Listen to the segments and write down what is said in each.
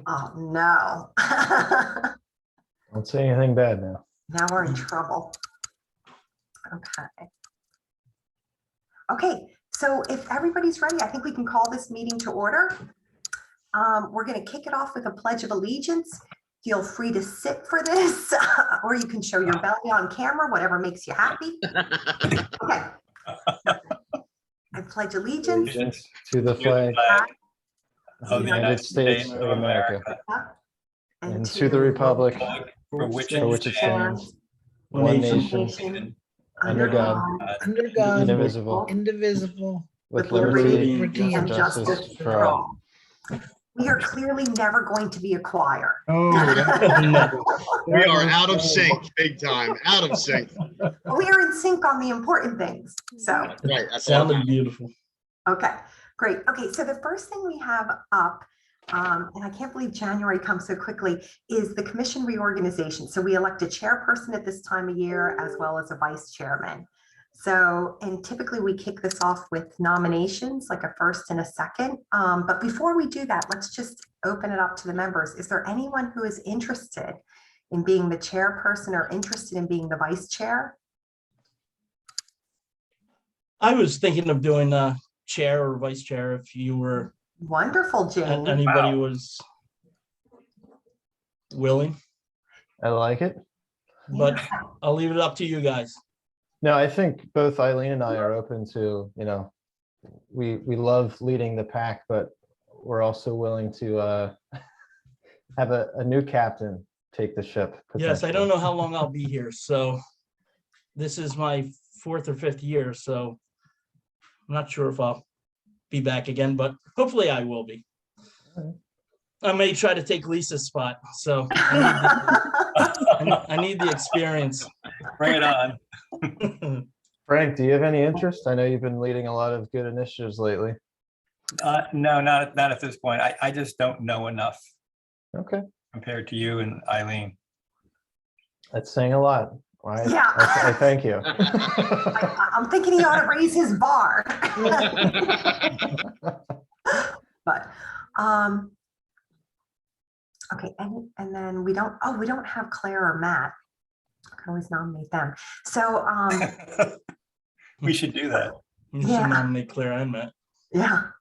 Oh, no. Don't say anything bad now. Now we're in trouble. Okay. Okay, so if everybody's ready, I think we can call this meeting to order. We're going to kick it off with a Pledge of Allegiance. Feel free to sit for this, or you can show your belly on camera, whatever makes you happy. Okay. I pledge allegiance To the flag of of the United States of America and to the republic for which it stands, one nation, under God, indivisible, with liberty and justice for all. We are clearly never going to be a choir. Oh, we are out of sync, big time, out of sync. We are in sync on the important things. So, Right, that Sounded beautiful. okay, great. Okay, so the first thing we have up, and I can't believe January comes so quickly, is the commission reorganization. So we elect a chairperson at this time of year as well as a vice chairman. So, and typically we kick this off with nominations, like a first and a second. But before we do that, let's just open it up to the members. Is there anyone who is interested in being the chairperson or interested in being the vice chair? I was thinking of doing chair or vice chair if you were. Wonderful, Jane. Anybody was willing, I like it. but Yeah. I'll leave it up to you guys. No, I think both Eileen and I are open to, we love leading the pack, but we're also willing to have a new captain take the ship. Yes, I don't know how long I'll be here, so this is my 4th or 5th year, so I'm not sure if I'll be back again, but hopefully I will be. I may try to take Lisa's spot, so I need the experience. Bring it on. Frank, do you have any interest? I know you've been leading a lot of good initiatives lately. No, not at this point. I just don't know enough Okay, compared to you and Eileen. that's saying a lot. Yeah. I thank you. I'm thinking he ought to raise his bar. But, okay, and then we don't have Claire or Matt. I can always nominate them. So, We should do that. You should Yeah. nominate Claire and Matt. yeah.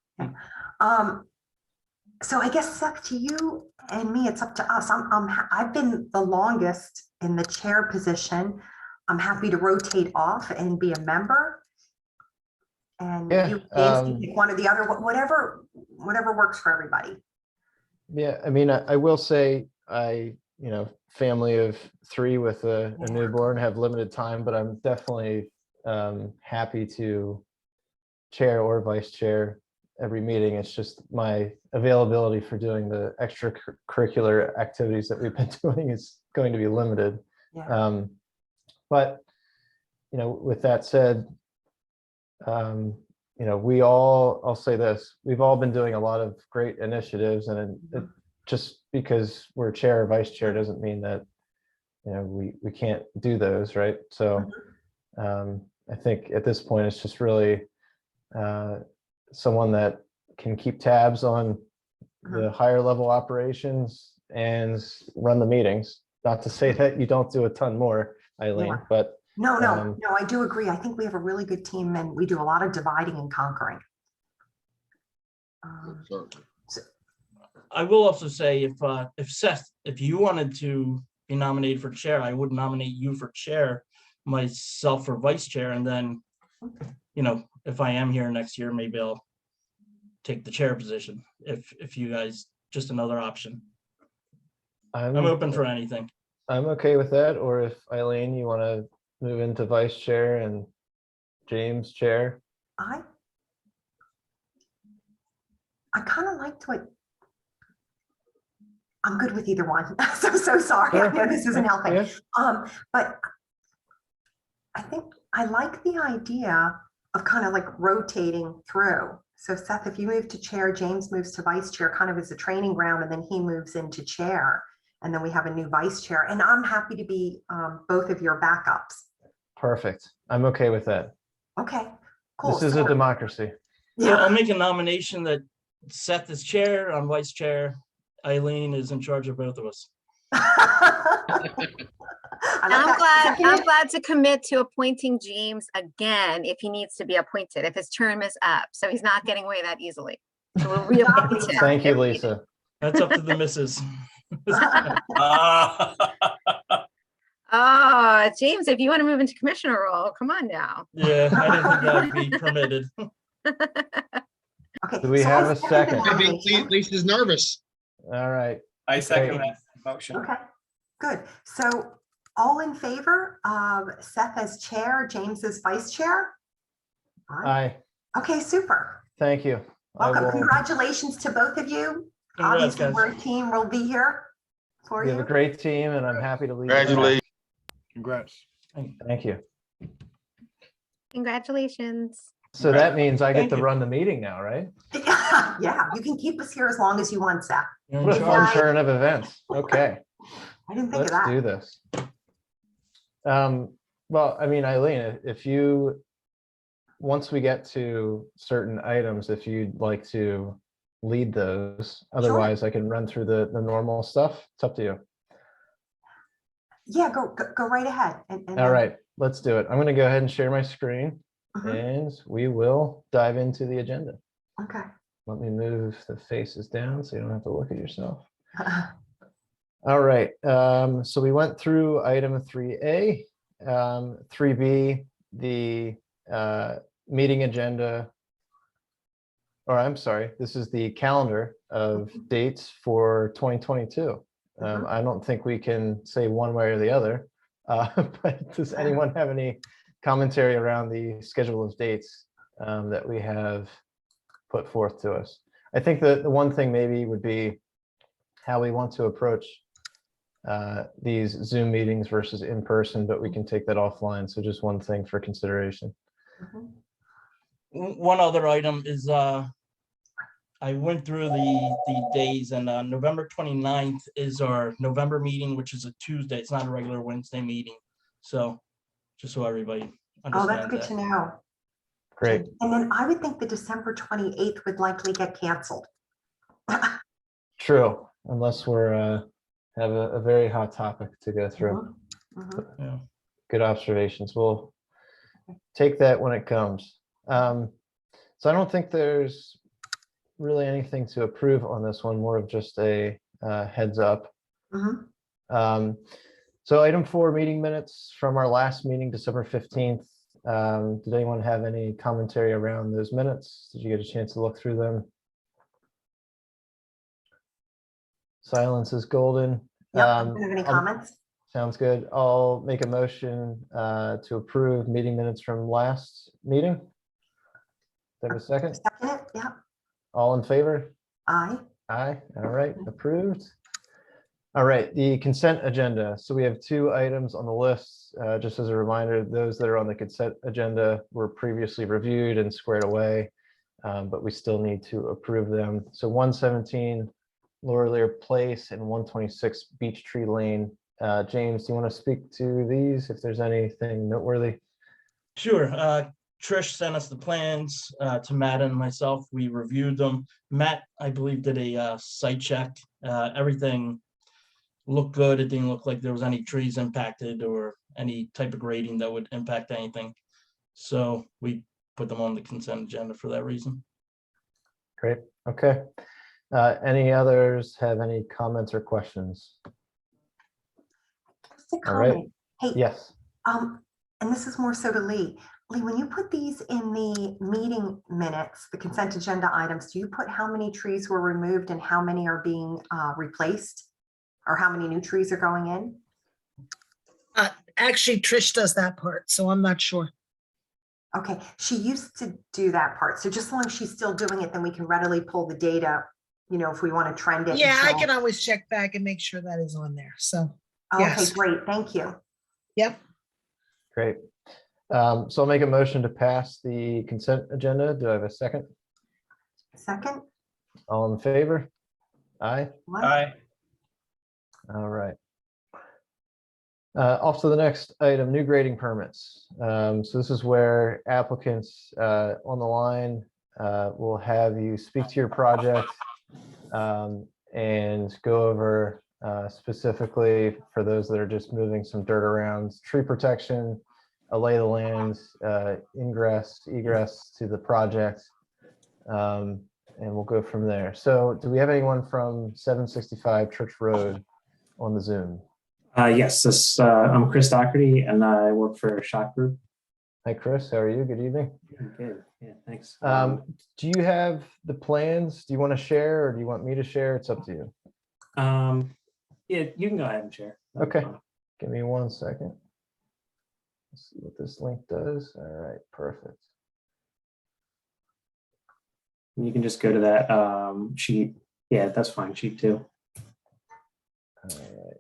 So I guess Seth, to you and me, it's up to us. I've been the longest in the chair position. I'm happy to rotate off and be a member. And Yeah, you, James, can pick one or the other, whatever works for everybody. Yeah, I mean, I will say family of 3 with a newborn, have limited time, but I'm definitely happy to chair or vice chair every meeting. It's just my availability for doing the extracurricular activities that we've been doing is going to be limited. Yeah. But with that said, I'll say this, we've all been doing a lot of great initiatives, and just because we're chair or vice chair doesn't mean that we can't do those, right? So I think at this point it's just really someone that can keep tabs on the higher level operations and run the meetings. Not to say that you don't do a ton more, Eileen, Yeah. but No, I do agree. I think we have a really good team and we do a lot of dividing and conquering. I will also say if Seth, if you wanted to be nominated for chair, I would nominate you for chair, myself for vice chair, and then, if I am here next year, maybe I'll take the chair position. If you guys, just another option. I'm open for anything. I'm okay with that. Or if Eileen, you want to move into vice chair and James chair. I kind of liked what. I'm good with either one. So sorry. I know this isn't helping. Yeah. But I think I like the idea of kind of like rotating through. So Seth, if you move to chair, James moves to vice chair, kind of as a training ground, and then he moves into chair, and then we have a new vice chair. And I'm happy to be both of your backups. Perfect. I'm okay with that. Okay, cool. This is a democracy. So I'll make a nomination that Seth is chair, I'm vice chair, Eileen is in charge of both of us. I'm glad to commit to appointing James again if he needs to be appointed, if his term is up. So he's not getting away that easily. So we'll reappoint him. Thank you, Lisa. That's up to the missus. Oh, James, if you want to move into commissioner role, come on now. Yeah, I didn't think that would be permitted. Okay, Do we so have I a second the second? I think nomination. Lisa's nervous. All right. I second Great. that motion. Okay, good. So all in favor of Seth as chair, James as vice chair? Aye. Okay, super. Thank you. I Welcome. will Congratulations to both of you. Congrats, Obviously, guys. we're a team. We'll be here for We have a you. great team and I'm happy to lead. Congratulations. Congrats. Thank you. Congratulations. So that means I get Thank to you. run the meeting now, right? Yeah, you can keep us here as long as you want, Seth. You're in What a charge. fun turn of events. Okay, I didn't think of let's that. do this. Well, I mean, Eileen, if you, once we get to certain items, if you'd like to lead those, otherwise I can run through the normal stuff. It's up to you. Yeah, go right ahead. And All then- right, let's do it. I'm going to go ahead and share my screen Mhm. and we will dive into the agenda. Okay. Let me move the faces down so you don't have to look at yourself. All right, so we went through item 3A, 3B, the meeting agenda. Or I'm sorry, this is the calendar of dates for 2022. I don't think we can say one way or the other, but does anyone have any commentary around the schedule of dates that we have put forth to us? I think that the one thing maybe would be how we want to approach these Zoom meetings versus in person, but we can take that offline. So just one thing for consideration. Mhm. One other item is, I went through the days and November 29th is our November meeting, which is a Tuesday. It's not a regular Wednesday meeting. So just so everybody Oh, that's understands good that. to know. Great. And then I would think the December 28th would likely get canceled. True, unless we're have a very hot topic to go through. Mhm, mhm. Yeah. Good observations. We'll take that when it comes. So I don't think there's really anything to approve on this one, more of just a heads up. Mhm. So item 4, meeting minutes from our last meeting, December 15th. Did anyone have any commentary around those minutes? Did you get a chance to look through them? Silence is golden. Yep, I don't have any comments? Sounds good. I'll make a motion to approve meeting minutes from last meeting. Do I have a second? Second it, yeah, All in favor? aye. Aye. All right, approved. All right, the consent agenda. So we have 2 items on the list. Just as a reminder, those that are on the consent agenda were previously reviewed and squared away, but we still need to approve them. So 117 Laurier Place and 126 Beech Tree Lane. James, do you want to speak to these if there's anything noteworthy? Sure. Trish sent us the plans to Matt and myself. We reviewed them. Matt, I believe, did a site check. Everything looked good. It didn't look like there was any trees impacted or any type of grading that would impact anything. So we put them on the consent agenda for that reason. Great. Okay. Any others have any comments or questions? Just a All right. comment. Hey, Yes. and this is more so to Lee. Lee, when you put these in the meeting minutes, the consent agenda items, do you put how many trees were removed and how many are being replaced? Or how many new trees are going in? Actually, Trish does that part, so I'm not sure. Okay, she used to do that part. So just as long as she's still doing it, then we can readily pull the data, if we want to trend it. and Yeah, I show- can always check back and make sure that is on there. So, Okay, yes. great, thank you. yep. Great. So I'll make a motion to pass the consent agenda. Do I have a second? Second? All in favor? Aye. What? Aye. All right. Off to the next item, new grading permits. So this is where applicants on the line will have you speak to your project and go over specifically for those that are just moving some dirt around, tree protection, a lay of the land, ingress, egress to the project. And we'll go from there. So do we have anyone from 765 Church Road on the Zoom? Yes, I'm Chris Doherty and I work for Shock Group. Hi, Chris. How are you? Good evening. Good. Yeah, thanks. Do you have the plans? Do you want to share or do you want me to share? It's up to you. Yeah, you can go ahead and share. Okay. Give me 1 second. Let's see what this link does. All right, perfect. You can just go to that sheet. Yeah, that's fine. Sheet 2. All right.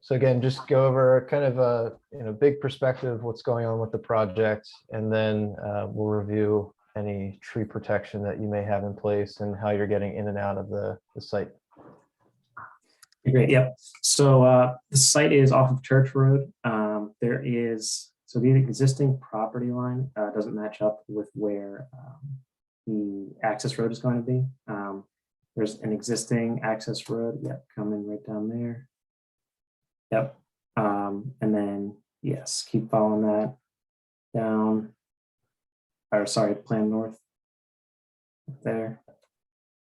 So again, just go over kind of a big perspective of what's going on with the project, and then we'll review any tree protection that you may have in place and how you're getting in and out of the site. Great. Yep. So the site is off of Church Road. So the existing property line doesn't match up with where the access road is going to be. There's an existing access road. Yep, coming right down there. Yep. And then, yes, keep following that down. Or sorry, plan north there.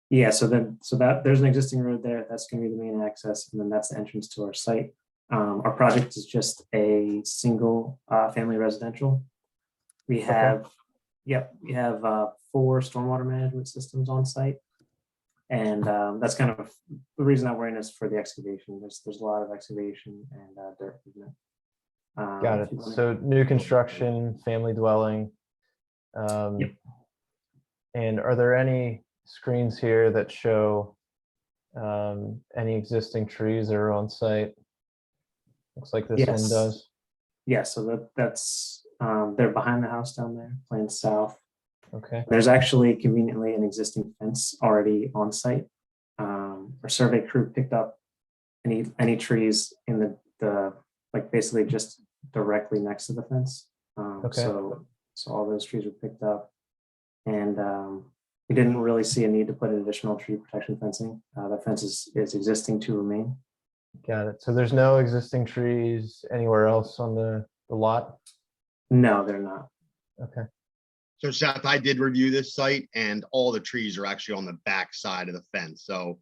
Yeah, so there's an existing road there. That's going to be the main access, and then that's the entrance to our site. Our project is just a single family residential. We have, we have 4 stormwater management systems on site. And that's kind of the reason that we're in is for the excavation. There's a lot of excavation and dirt movement. Got it. So new construction, family dwelling. Yep. And are there any screens here that show any existing trees that are on site? Looks like this one Yes. does. Yeah, so that's they're behind the house down there, playing south. Okay. There's actually conveniently an existing fence already on site. Our survey crew picked up any trees in the like basically just directly next to the fence. Okay. So all those trees were picked up, and we didn't really see a need to put an additional tree protection fencing. That fence is existing to remain. Got it. So there's no existing trees anywhere else on the lot? No, they're not. Okay. So Seth, I did review this site and all the trees are actually on the back side of the fence. So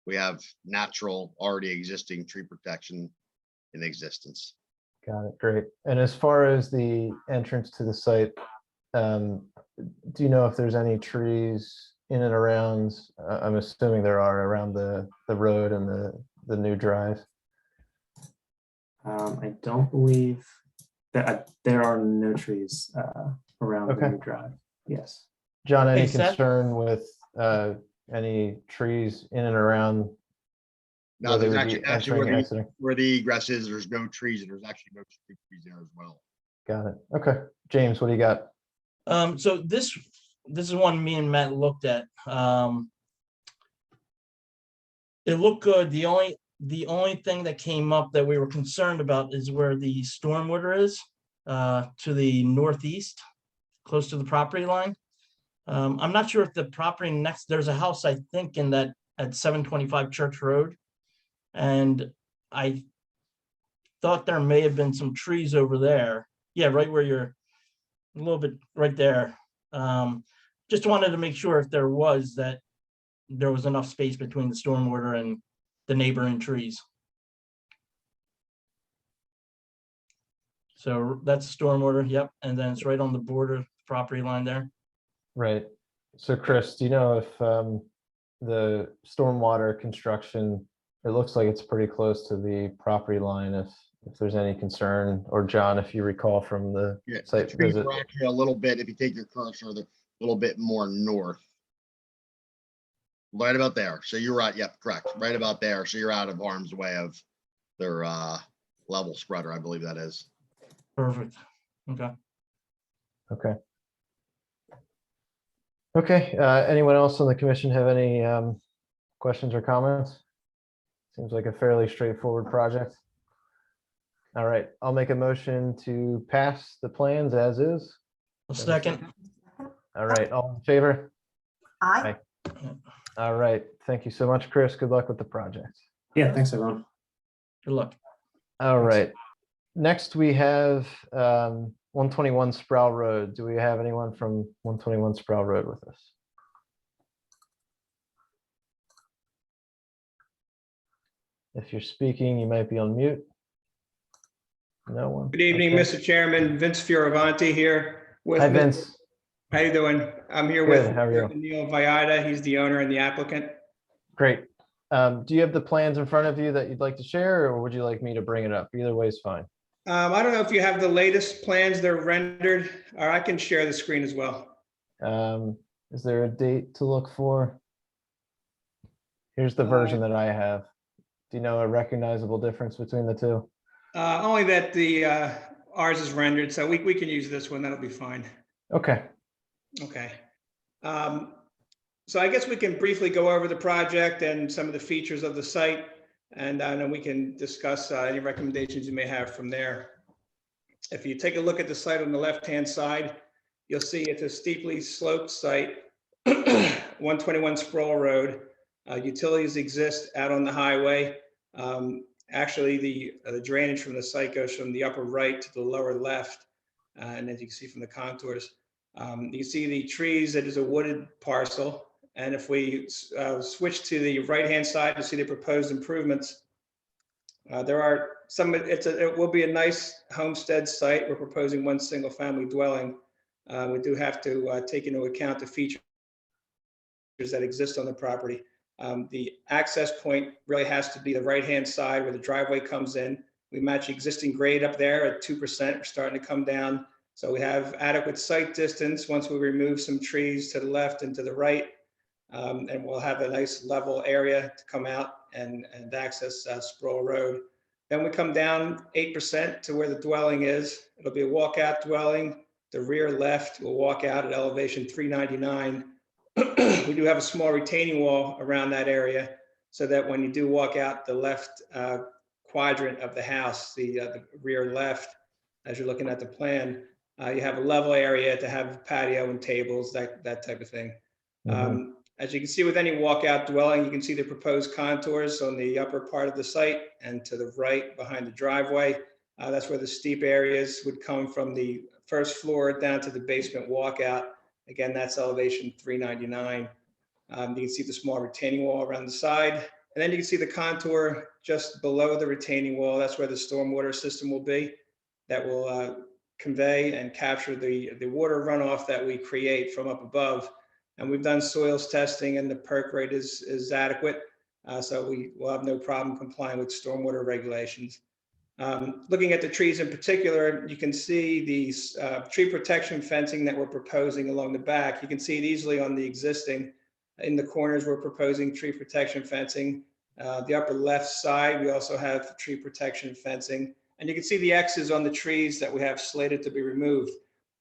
we have natural, already existing tree protection in existence. Got it. Great. And as far as the entrance to the site, do you know if there's any trees in and around? I'm assuming there are around the road and the new drive. I don't believe that there are no trees around the new drive. Yes. John, any Hey, Seth? concern with any trees in and around? No, where they there's would be actually entering and exiting? where the egress is, there's no trees and there's actually no street trees there as well. Got it. Okay. James, what do you got? So this is one me and Matt looked at. It looked good. The only thing that came up that we were concerned about is where the stormwater is, to the northeast, close to the property line. I'm not sure if the property next, there's a house, I think, in that at 725 Church Road. And I thought there may have been some trees over there. Yeah, right where you're a little bit right there. Just wanted to make sure if there was enough space between the stormwater and the neighboring trees. So that's stormwater, yep, and then it's right on the border property line there. Right. So Chris, do you know if the stormwater construction, it looks like it's pretty close to the property line, if there's any concern, or John, if you recall from the Yeah, site the trees visit? are actually a little bit, if you take your cursor, they're a little bit more north. Right about there. So you're right. Yep, correct. Right about there. So you're out of harm's way of their level spreader, I believe that is. Perfect, okay. Okay. Okay, anyone else on the commission have any questions or comments? Seems like a fairly straightforward project. All right, I'll make a motion to pass the plans as is. A second, All right, all in favor? Aye. All right. Thank you so much, Chris. Good luck with the project. Yeah, thanks, everyone. Good luck. All right. Next, we have 121 Sproul Road. Do we have anyone from 121 Sproul Road with us? If you're speaking, you might be on mute. No one. Good evening, Okay. Mr. Chairman. Vince Fioravanti here. With Hi, Mr. Vince. How you doing? I'm here Good, with how are you? Mr. Neil Viada. He's the owner and the applicant. Great. Do you have the plans in front of you that you'd like to share, or would you like me to bring it up? Either way is fine. I don't know if you have the latest plans. They're rendered, or I can share the screen as well. Is there a date to look for? Here's the version that I have. Do you know a recognizable difference between the two? Only that the ours is rendered, so we can use this one. That'll be fine. Okay. Okay. So I guess we can briefly go over the project and some of the features of the site, and then we can discuss any recommendations you may have from there. If you take a look at the site on the left-hand side, you'll see it's a steeply sloped site, 121 Sproul Road. Utilities exist out on the highway. Actually, the drainage from the site goes from the upper right to the lower left, and as you can see from the contours. You can see the trees. It is a wooded parcel. And if we switch to the right-hand side to see the proposed improvements, there are some, it will be a nice homestead site. We're proposing one single-family dwelling. We do have to take into account the features that exist on the property. The access point really has to be the right-hand side where the driveway comes in. We match existing grade up there at 2%. We're starting to come down. So we have adequate site distance once we remove some trees to the left and to the right. And we'll have a nice level area to come out and access Sproul Road. Then we come down 8% to where the dwelling is. It'll be a walkout dwelling. The rear left will walk out at elevation 399. We do have a small retaining wall around that area so that when you do walk out the left quadrant of the house, the rear left, as you're looking at the plan, you have a level area to have patio and tables, that type of thing. Mhm. As you can see with any walkout dwelling, you can see the proposed contours on the upper part of the site and to the right behind the driveway. That's where the steep areas would come from the first floor down to the basement walkout. Again, that's elevation 399. You can see the small retaining wall around the side. And then you can see the contour just below the retaining wall. That's where the stormwater system will be. That will convey and capture the water runoff that we create from up above. And we've done soils testing and the perk rate is adequate. So we will have no problem complying with stormwater regulations. Looking at the trees in particular, you can see the tree protection fencing that we're proposing along the back. You can see it easily on the existing. In the corners, we're proposing tree protection fencing. The upper left side, we also have tree protection fencing. And you can see the X's on the trees that we have slated to be removed.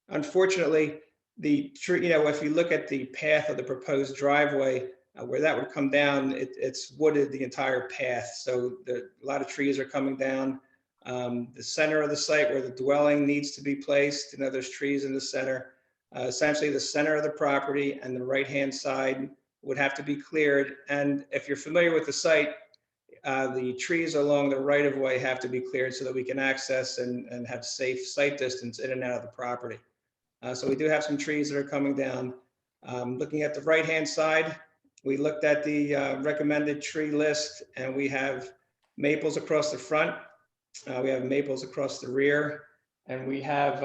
Unfortunately, the tree, if you look at the path of the proposed driveway, where that would come down, it's wooded the entire path. So a lot of trees are coming down. The center of the site where the dwelling needs to be placed, there's trees in the center. Essentially, the center of the property and the right-hand side would have to be cleared. And if you're familiar with the site, the trees along the right-of-way have to be cleared so that we can access and have safe site distance in and out of the property. So we do have some trees that are coming down. Looking at the right-hand side, we looked at the recommended tree list, and we have maples across the front. We have maples across the rear, and we have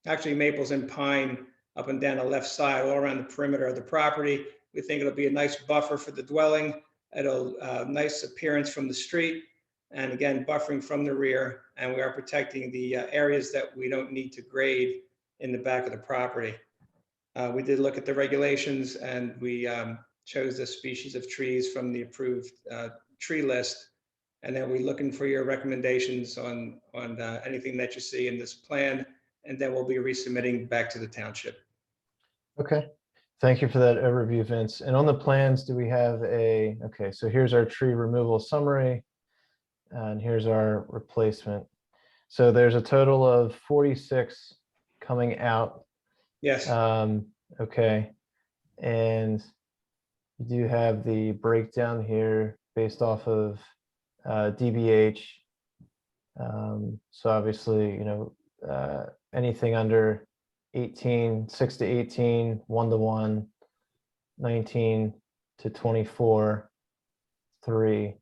actually maples and pine up and down the left side, all around the perimeter of the property. We think it'll be a nice buffer for the dwelling. It'll nice appearance from the street, and again, buffering from the rear. And we are protecting the areas that we don't need to grade in the back of the property. We did look at the regulations, and we chose the species of trees from the approved tree list. And then we're looking for your recommendations on anything that you see in this plan, and then we'll be resubmitting back to the township. Okay. Thank you for that overview, Vince. And on the plans, do we have okay, so here's our tree removal summary, and here's our replacement. So there's a total of 46 coming out. Yes. Okay. And You do have the breakdown here based off of DBH. So obviously, anything under 18, 6 to 18, 1 to 1, 19 to 24, 3.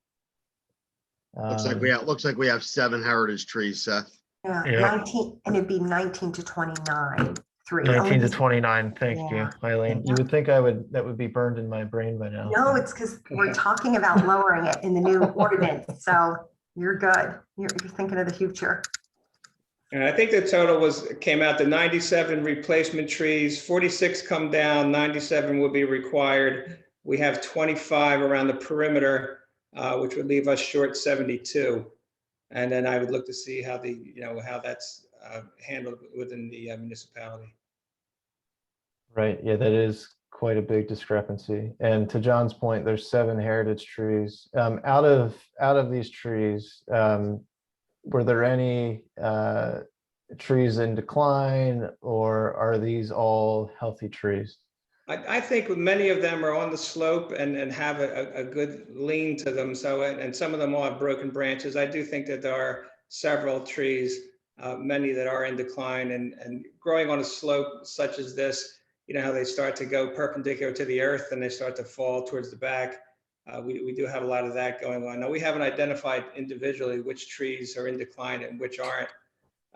Looks like we have 7 heritage trees, Seth. Yeah, Yeah. 19, and it'd be 19 to 29, 3. 19 to 29. Thank you, Yeah. Eileen. You would think that would be burned in my brain by now. No, it's because we're talking about lowering it in the new ordinance. So you're good. You're thinking of the future. And I think the total came out to 97 replacement trees, 46 come down, 97 will be required. We have 25 around the perimeter, which would leave us short 72. And then I would look to see how how that's handled within the municipality. Right. Yeah, that is quite a big discrepancy. And to John's point, there's 7 heritage trees. Out of these trees, were there any trees in decline, or are these all healthy trees? I think many of them are on the slope and have a good lean to them. So, and some of them all have broken branches. I do think that there are several trees, many that are in decline and growing on a slope such as this, how they start to go perpendicular to the earth and they start to fall towards the back. We do have a lot of that going on. Now, we haven't identified individually which trees are in decline and which aren't.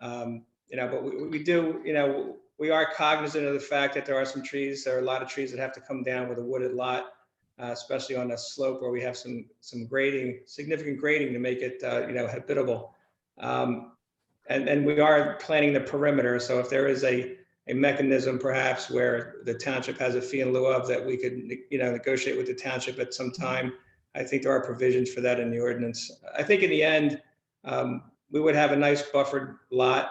But we do, we are cognizant of the fact that there are a lot of trees that have to come down with a wooded lot, especially on a slope where we have some significant grading to make it, habitable. And we are planning the perimeter. So if there is a mechanism perhaps where the township has a fee in lieu of that we could, negotiate with the township at some time, I think there are provisions for that in the ordinance. I think in the end, we would have a nice buffered lot,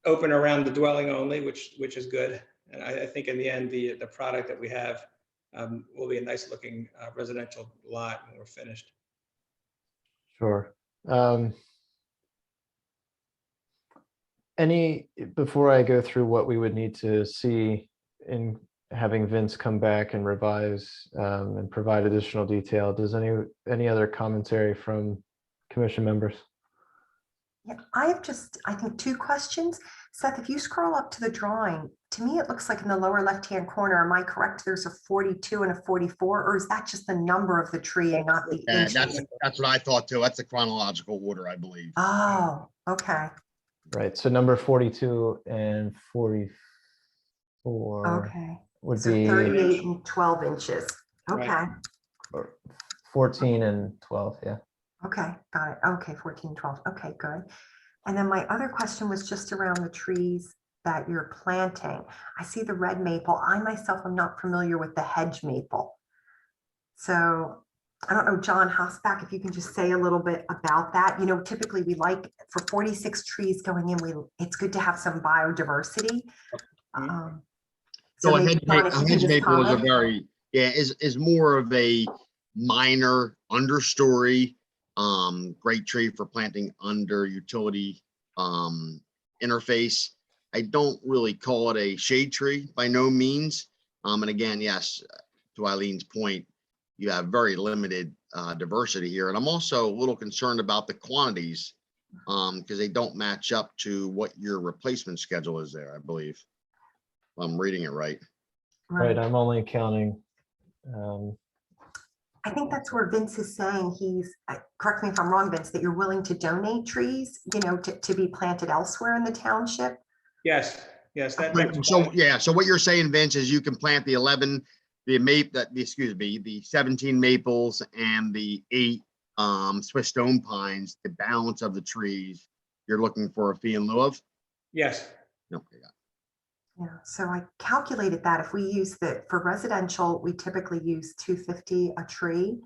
open around the dwelling only, which is good. And I think in the end, the product that we have will be a nice looking residential lot when we're finished. Sure. Before I go through what we would need to see in having Vince come back and revise and provide additional detail, does any other commentary from commission members? Yeah, I have I think 2 questions. Seth, if you scroll up to the drawing, to me, it looks like in the lower left-hand corner, am I correct? There's a 42 and a 44, or is that just the number of the tree and not the inches? That's what I thought too. That's a chronological order, I believe. Oh, okay. Right. So number 42 and 44 Okay. would So be 38 and 12 inches. Okay. Right. 14 and 12. Yeah. Okay, got it. Okay, 14, 12. Okay, good. And then my other question was just around the trees that you're planting. I see the red maple. I myself am not familiar with the hedge maple. So I don't know, John Hosback, if you can just say a little bit about that. Typically we like for 46 trees going in, it's good to have some biodiversity. So a maybe, hedge John, if you can hedge just maple is comment. is more of a minor understory, great tree for planting under utility interface. I don't really call it a shade tree by no means. And again, yes, to Eileen's point, you have very limited diversity here. And I'm also a little concerned about the quantities because they don't match up to what your replacement schedule is there, I believe. If I'm reading it right. Right. I'm only counting. I think that's where Vince is saying correct me if I'm wrong, Vince, that you're willing to donate trees, to be planted elsewhere in the township. Yes. So what you're saying, Vince, is you can plant the 17 maples and the 8 Swiss stone pines, the balance of the trees you're looking for a fee in lieu of? Yes. Okay. Yeah, so I calculated that if we use for residential, we typically use $250 a tree.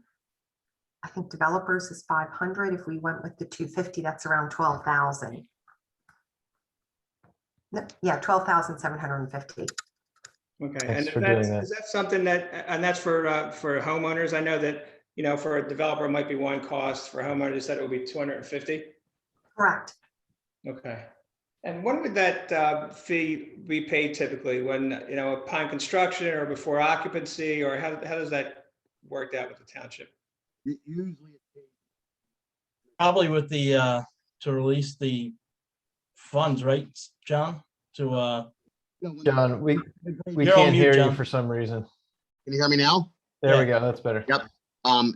I think developers is 500. If we went with the 250, that's around 12,000. Yeah, 12,750. Okay. Thanks And for doing is that something that's for homeowners? I know that, for a developer it might be one cost. For homeowners, that it would be 250. Correct. Okay. And when would that fee be paid typically? When, upon construction or before occupancy, or how does that work out with the township? Usually, Probably with the, to release the funds, right, John? To, John, we You're on can't mute, hear you John. for some reason. can you hear me now? There we Yeah. go. That's better. Yep.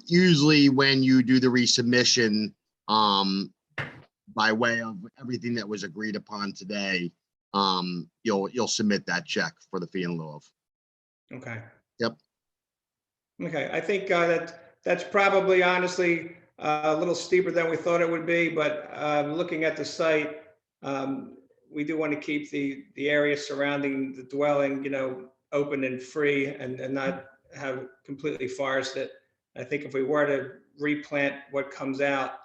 Usually when you do the resubmission, by way of everything that was agreed upon today, you'll submit that check for the fee in lieu of. Okay. Yep. Okay, I think that's probably honestly a little steeper than we thought it would be, but looking at the site, we do want to keep the area surrounding the dwelling, open and free and not have completely forested. I think if we were to replant what comes out,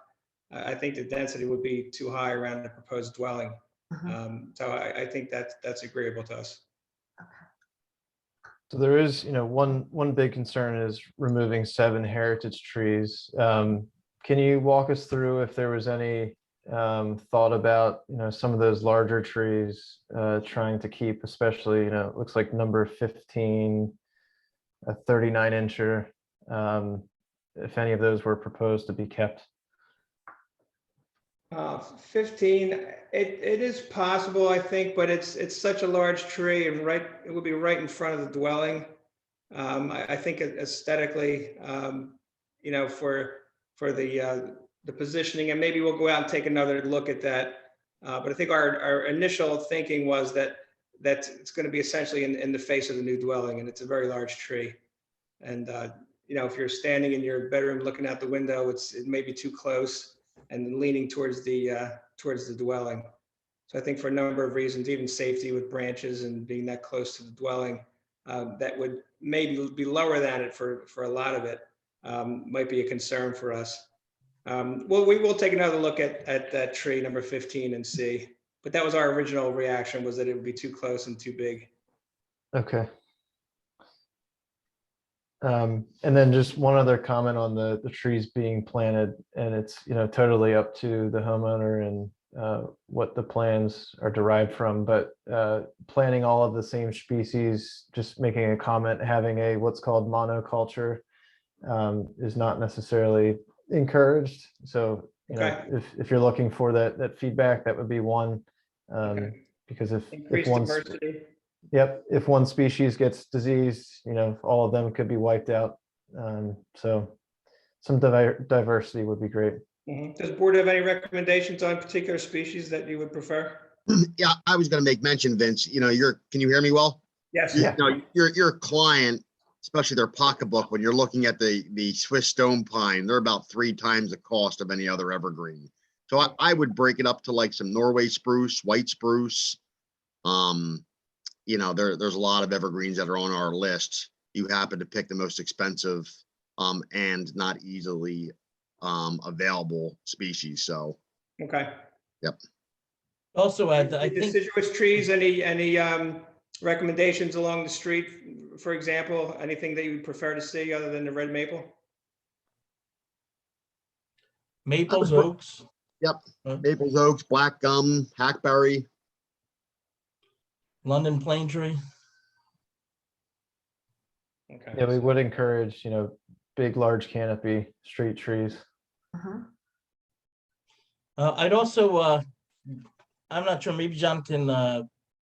I think the density would be too high around the proposed dwelling. So I think that's agreeable to us. So there is, one big concern is removing 7 heritage trees. Can you walk us through if there was any thought about, some of those larger trees, trying to keep, especially, it looks like number 15, a 39-incher, if any of those were proposed to be kept? 15, it is possible, I think, but it's such a large tree and it would be right in front of the dwelling. I think aesthetically, for the positioning, and maybe we'll go out and take another look at that. But I think our initial thinking was that it's going to be essentially in the face of the new dwelling, and it's a very large tree. And if you're standing in your bedroom looking out the window, it may be too close and leaning towards the dwelling. So I think for a number of reasons, even safety with branches and being that close to the dwelling, that would maybe be lower than it for a lot of it, might be a concern for us. Well, we will take another look at that tree number 15 and see. But that was our original reaction, was that it would be too close and too big. Okay. And then just one other comment on the trees being planted, and it's, totally up to the homeowner and what the plans are derived from, but planting all of the same species, just making a comment, having a what's called monoculture is not necessarily encouraged. So, Okay. if you're looking for that feedback, that would be one, Okay. because if Increased one diversity. Yep, if one species gets diseased, all of them could be wiped out. So some diversity would be great. Does the board have any recommendations on particular species that you would prefer? Yeah, I was going to make mention, Vince, can you hear me well? Yes. Yeah. Your client, especially their pocketbook, when you're looking at the Swiss stone pine, they're about 3 times the cost of any other evergreen. So I would break it up to like some Norway spruce, white spruce. There's a lot of evergreens that are on our list. You happen to pick the most expensive and not easily available species. So, Okay. yep. Also, I think Deciduous trees, any recommendations along the street, for example, anything that you would prefer to see other than the red maple? maples, oaks. Yep. Maples, oaks, black gum, hackberry. London plane tree. Okay. Yeah, we would encourage, big, large canopy street trees. I'd also, I'm not sure, maybe John can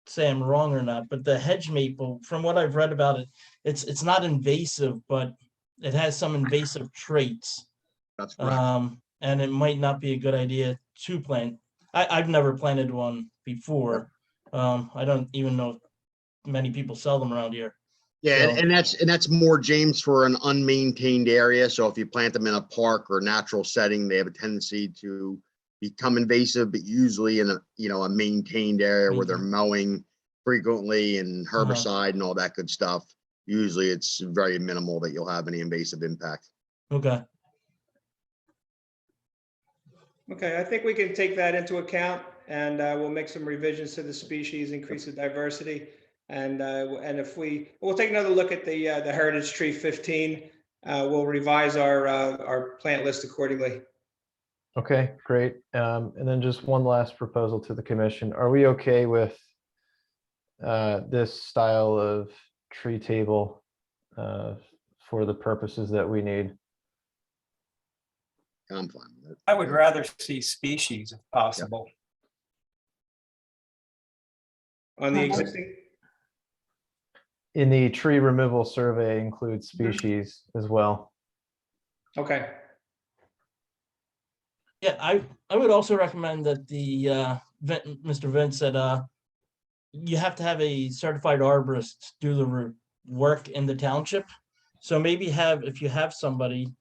say I'm wrong or not, but the hedge maple, from what I've read about it, it's not invasive, but it has some invasive traits. That's correct. And it might not be a good idea to plant. I've never planted one before. I don't even know if many people sell them around here. Yeah, So- and that's more, James, for an unmaintained area. So if you plant them in a park or natural setting, they have a tendency to become invasive, but usually in a maintained area where they're mowing frequently and herbicide and all that good stuff. Usually it's very minimal that you'll have any invasive impact. Okay. Okay, I think we can take that into account, and we'll make some revisions to the species, increase the diversity. And if we'll take another look at the Heritage Tree 15, we'll revise our plant list accordingly. Okay, great. And then just one last proposal to the commission. Are we okay with this style of tree table for the purposes that we need? I'm fine with it. I would rather see species if possible. On the Okay. existing, In the tree removal survey includes species as well. okay, Yeah, I would also recommend that Mr. Vince said, you have to have a certified arborist do the work in the township. So maybe if you have somebody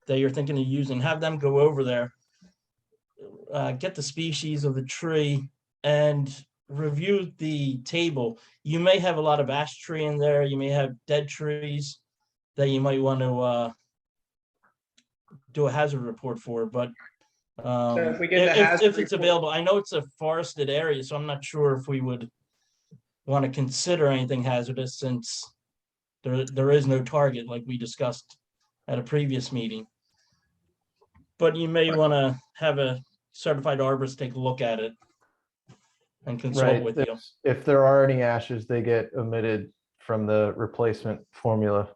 that you're thinking of using, have them go over there, get the species of the tree and review the table. You may have a lot of ash tree in there. You may have dead trees that you might want to do a hazard report for, but if we get the if hazard it's report- available, I know it's a forested area, so I'm not sure if we would want to consider anything hazardous since there is no target like we discussed at a previous meeting. But you may want to have a certified arborist take a look at it and consult Right. with you. If there are any ashes, they get omitted from the replacement formula.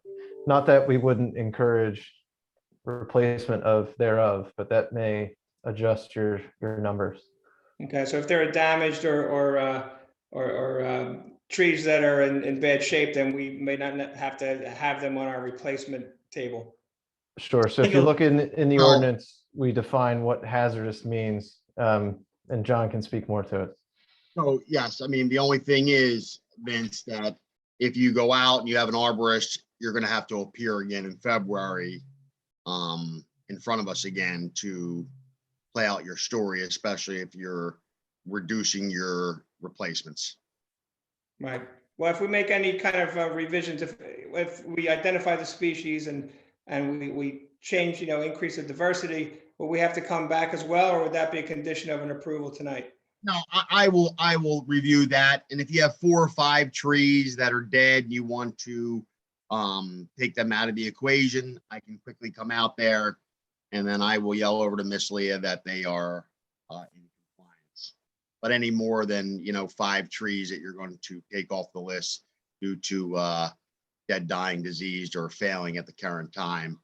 Not that we wouldn't encourage replacement thereof, but that may adjust your numbers. okay, so if there are damaged or trees that are in bad shape, then we may not have to have them on our replacement table. Sure. So if you look in the Well- ordinance, we define what hazardous means, and John can speak more to it. So yes, I mean, the only thing is, Vince, that if you go out and you have an arborist, you're gonna have to appear again in February in front of us again to play out your story, especially if you're reducing your replacements. Right. Well, if we make any kind of revisions, if we identify the species and we change, increase the diversity, will we have to come back as well, or would that be a condition of an approval tonight? No, I will review that. And if you have 4 or 5 trees that are dead and you want to take them out of the equation, I can quickly come out there and then I will yell over to Miss Leah that they are in compliance. But any more than 5 trees that you're going to take off the list due to dead, dying, diseased, or failing at the current time,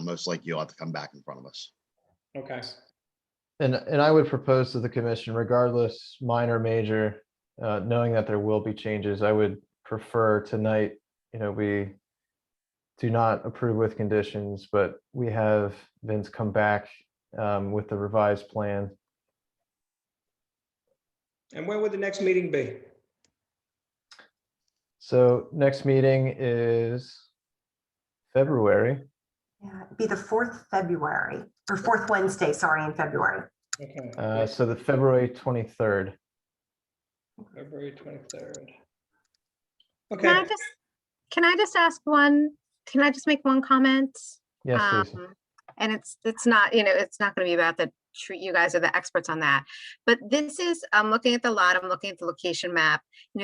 most likely you'll have to come back in front of us. Okay. And I would propose to the commission, regardless, minor or major, knowing that there will be changes, I would prefer tonight, we do not approve with conditions, but we have Vince come back with the revised plan. And when would the next meeting be? So next meeting is February. Yeah, it'd be the 4th February, or 4th Wednesday, sorry, in February. Okay. So the February 23rd. February 23rd. Can I Okay. just, can I just make one comment? Yes, Lisa. And it's not, it's not going to be about the tree. You guys are the experts on that. But this is, I'm looking at the lot, I'm looking at the location map.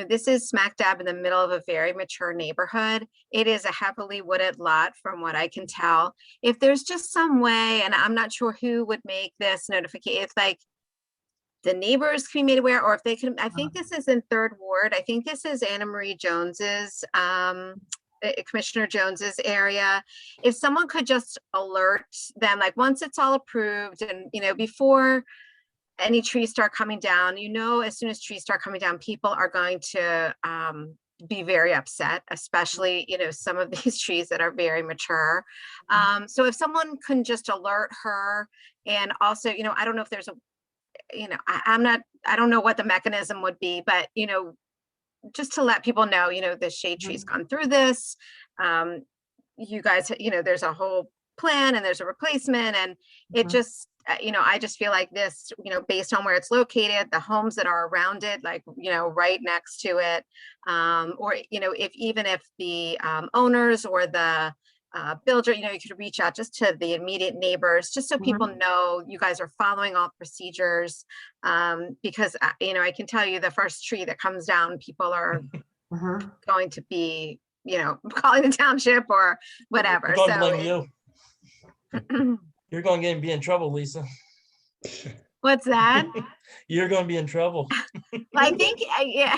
This is smack dab in the middle of a very mature neighborhood. It is a heavily wooded lot from what I can tell. If there's just some way, and I'm not sure who would make this notification, if like the neighbors can be made aware, or if they can, I think this is in 3rd Ward. I think this is Anna Marie Jones's, Commissioner Jones's area. If someone could just alert them, like once it's all approved and, before any trees start coming down, as soon as trees start coming down, people are going to be very upset, especially, some of these trees that are very mature. So if someone can just alert her, and also, I don't know if there's I don't know what the mechanism would be, but, just to let people know, the shade tree's gone through this. You guys, there's a whole plan and there's a replacement, and it just, I just feel like this, based on where it's located, the homes that are around it, like, right next to it, or, even if the owners or the builder, you could reach out just to the immediate neighbors, just so people know you guys are following all procedures. Because, I can tell you the first tree that comes down, people are going to be, calling the township or whatever. I'm going to blame you. You're going to be in trouble, Lisa. What's that? You're going to be in trouble. I think, yeah.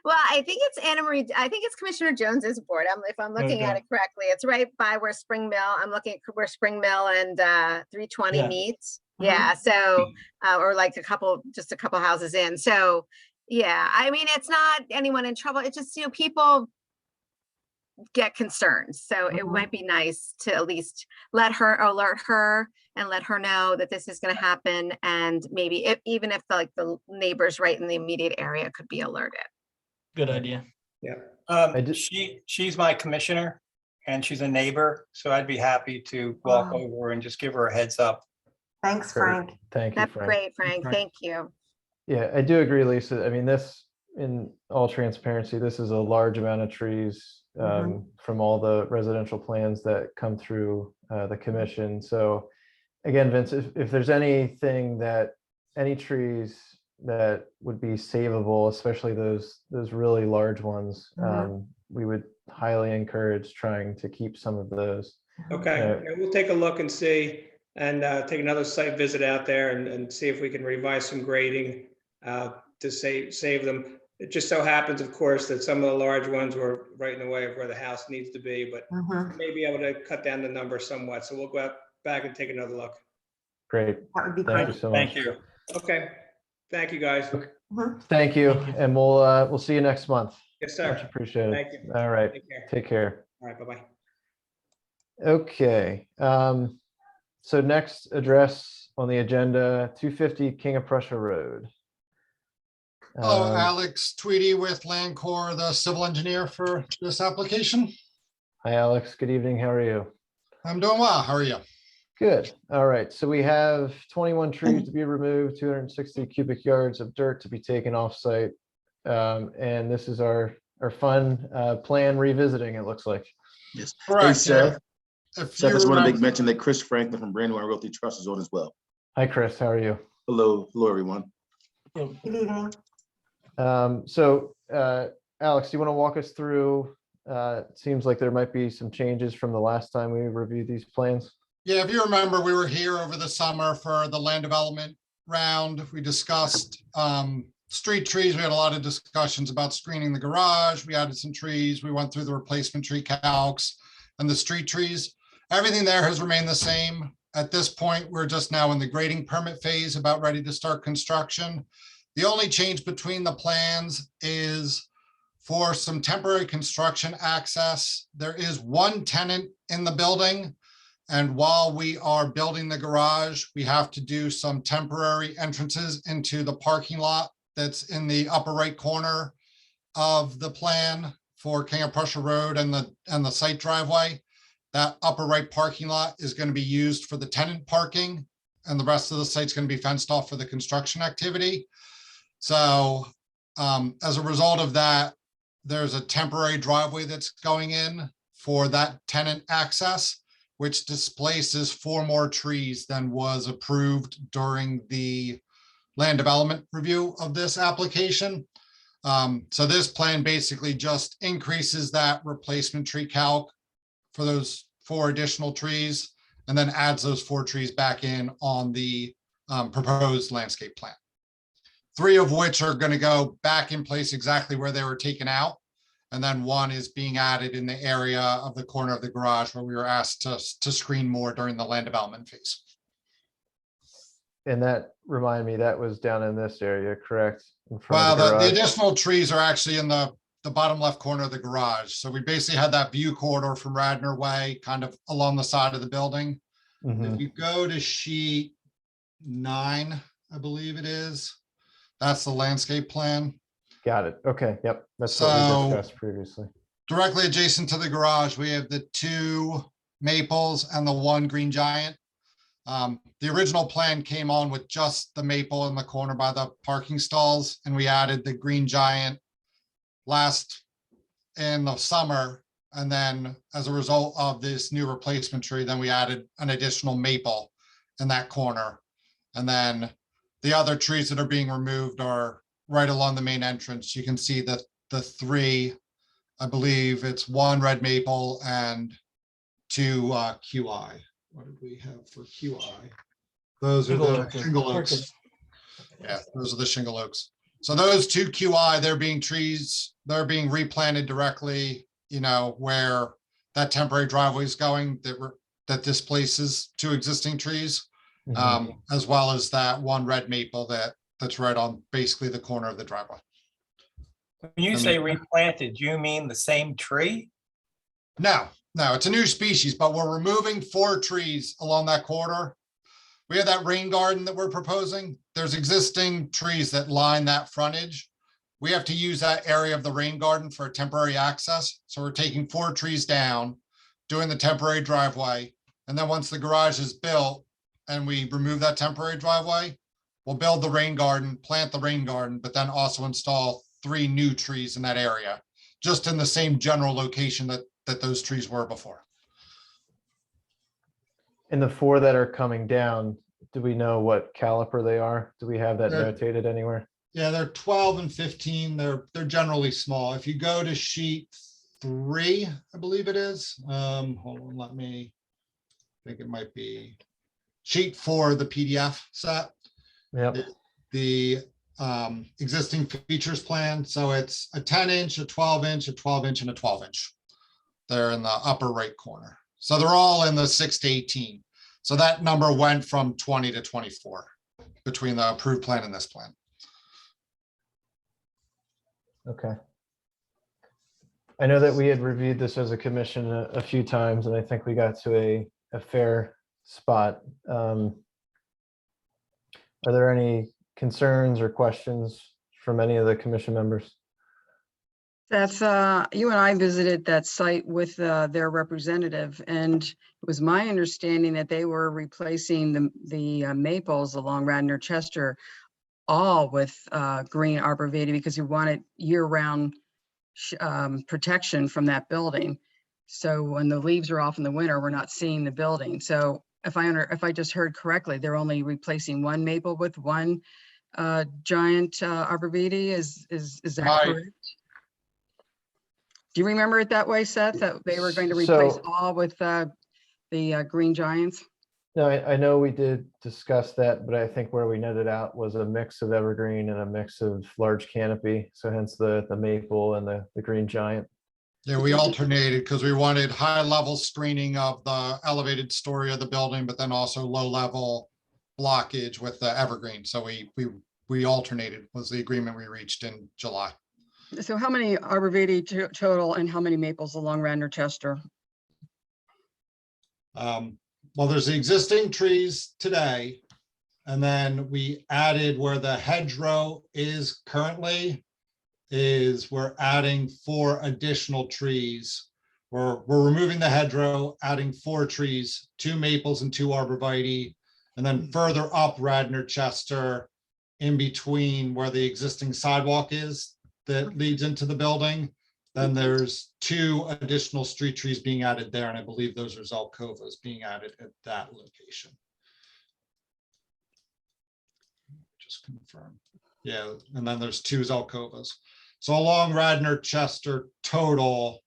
Well, I think it's Anna Marie, I think it's Commissioner Jones's board. If I'm looking at Okay. it correctly, it's right by where Spring Mill, I'm looking at where Spring Mill and 320 Yeah. meets. Yeah, so, or like just a couple houses in. So, yeah, I mean, it's not anyone in trouble. It's just, people get concerned. So it Mhm. might be nice to at least alert her and let her know that this is going to happen. And maybe even if the neighbors right in the immediate area could be alerted. Good idea. She's my commissioner and she's a neighbor, so I'd be happy to walk Wow. over and just give her a heads up. Thanks, Great. Frank. Thank you, That's Frank. great, Frank. Frank. Thank you. Yeah, I do agree, Lisa. I mean, this, in all transparency, this is a large amount of trees from all the residential plans that come through the commission. So again, Vince, if there's any trees that would be savable, especially those really large ones, we would highly encourage trying to keep some of those. Okay, yeah, we'll take a look and see, and take another site visit out there and see if we can revise some grading to save them. It just so happens, of course, that some of the large ones were right in the way of where the house needs to be, but we may be able to cut down the number somewhat. So we'll go back and take another look. Great. That would be Thank great. you so much. Thank you. Okay, thank you, guys. Thank you. Thank you. And we'll see you next month. Yes, Much sir. appreciated. Thank you. All right. Take care. Take care. All right, bye-bye. Okay. So next address on the agenda, 250 King of Prussia Road. Hello, Alex Tweedy with Land Corps, the civil engineer for this application. Hi, Alex. Good evening. How are you? I'm doing well. How are you? Good. All right. So we have 21 trees to be removed, 260 cubic yards of dirt to be taken off site. And this is our fun plan revisiting, it looks like. Yes. Hey, Correct. Seth. If Seth, I you just want to make remember- mention that Chris Franklin from Radnor Realty Trust is on as well. Hi, Chris. How are you? Hello, everyone. Good evening. Alex, do you want to walk us through? It seems like there might be some changes from the last time we reviewed these plans. Yeah, if you remember, we were here over the summer for the land development round. We discussed street trees. We had a lot of discussions about screening the garage. We added some trees. We went through the replacement tree calcs and the street trees. Everything there has remained the same. At this point, we're just now in the grading permit phase, about ready to start construction. The only change between the plans is for some temporary construction access. There is one tenant in the building. And while we are building the garage, we have to do some temporary entrances into the parking lot that's in the upper right corner of the plan for King of Prussia Road and the site driveway. That upper right parking lot is going to be used for the tenant parking, and the rest of the site's going to be fenced off for the construction activity. So as a result of that, there's a temporary driveway that's going in for that tenant access, which displaces 4 more trees than was approved during the land development review of this application. So this plan basically just increases that replacement tree calc for those 4 additional trees, and then adds those 4 trees back in on the proposed landscape plan. 3 of which are going to go back in place exactly where they were taken out. And then 1 is being added in the area of the corner of the garage where we were asked to screen more during the land development phase. And that reminded me, that was down in this area, correct? In front Well, of the the garage? additional trees are actually in the bottom left corner of the garage. So we basically had that view corridor from Radnor Way kind of along the side of the building. Mhm. If you go to sheet 9, I believe it is, that's the landscape plan. Got it. Okay. Yep. That's what So- we discussed previously. Directly adjacent to the garage, we have the 2 maples and the 1 green giant. The original plan came on with just the maple in the corner by the parking stalls, and we added the green giant last in the summer. And then as a result of this new replacement tree, then we added an additional maple in that corner. And then the other trees that are being removed are right along the main entrance. You can see that the 3, I believe it's 1 red maple and 2 QI. What did we have for QI? Those are Shingle the oak or shingle oaks. Orchis. Yeah, those are the shingle oaks. So those two QI, they're being trees, they're being replanted directly, where that temporary driveway is going, that displaces two existing trees, as well as that one red maple that's right on basically the corner of the driveway. When you say replanted, you mean the same tree? No, it's a new species, but we're removing 4 trees along that corridor. We have that rain garden that we're proposing. There's existing trees that line that frontage. We have to use that area of the rain garden for temporary access. So we're taking 4 trees down, doing the temporary driveway. And then once the garage is built and we remove that temporary driveway, we'll build the rain garden, plant the rain garden, but then also install 3 new trees in that area, just in the same general location that those trees were before. And the 4 that are coming down, do we know what caliper they are? Do we have that They're- notated anywhere? Yeah, they're 12 and 15. They're generally small. If you go to sheet 3, I believe it is. Hold on, I think it might be sheet 4, the PDF set. Yep. The existing features plan. So it's a 10-inch, a 12-inch, a 12-inch, and a 12-inch. They're in the upper right corner. So they're all in the 6 to 18. So that number went from 20 to 24 between the approved plan and this plan. Okay. I know that we had reviewed this as a commission a few times, and I think we got to a fair spot. Are there any concerns or questions from any of the commission members? That's, you and I visited that site with their representative, and it was my understanding that they were replacing the maples along Radnor Chester all with green arborvitae because you wanted year-round protection from that building. So when the leaves are off in the winter, we're not seeing the building. So if I just heard correctly, they're only replacing one maple with one giant arborvitae. Is that Right. correct? Do you remember it that way, Seth, that they were going to replace So- all with the green giants? No, I know we did discuss that, but I think where we netted out was a mix of evergreen and a mix of large canopy. So hence the maple and the green giant. Yeah, we alternated because we wanted high level screening of the elevated story of the building, but then also low level blockage with the evergreen. So we alternated was the agreement we reached in July. So how many arborvitae total and how many maples along Radnor Chester? Well, there's the existing trees today. And then we added where the hedgerow is currently we're adding 4 additional trees. We're removing the hedgerow, adding 4 trees, 2 maples and 2 arborvitae. And then further up Radnor Chester, in between where the existing sidewalk is that leads into the building, then there's 2 additional street trees being added there. And I believe those are Zelkovas being added at that location. Just confirm. Yeah, and then there's 2 Zelkovas. So along Radnor Chester total,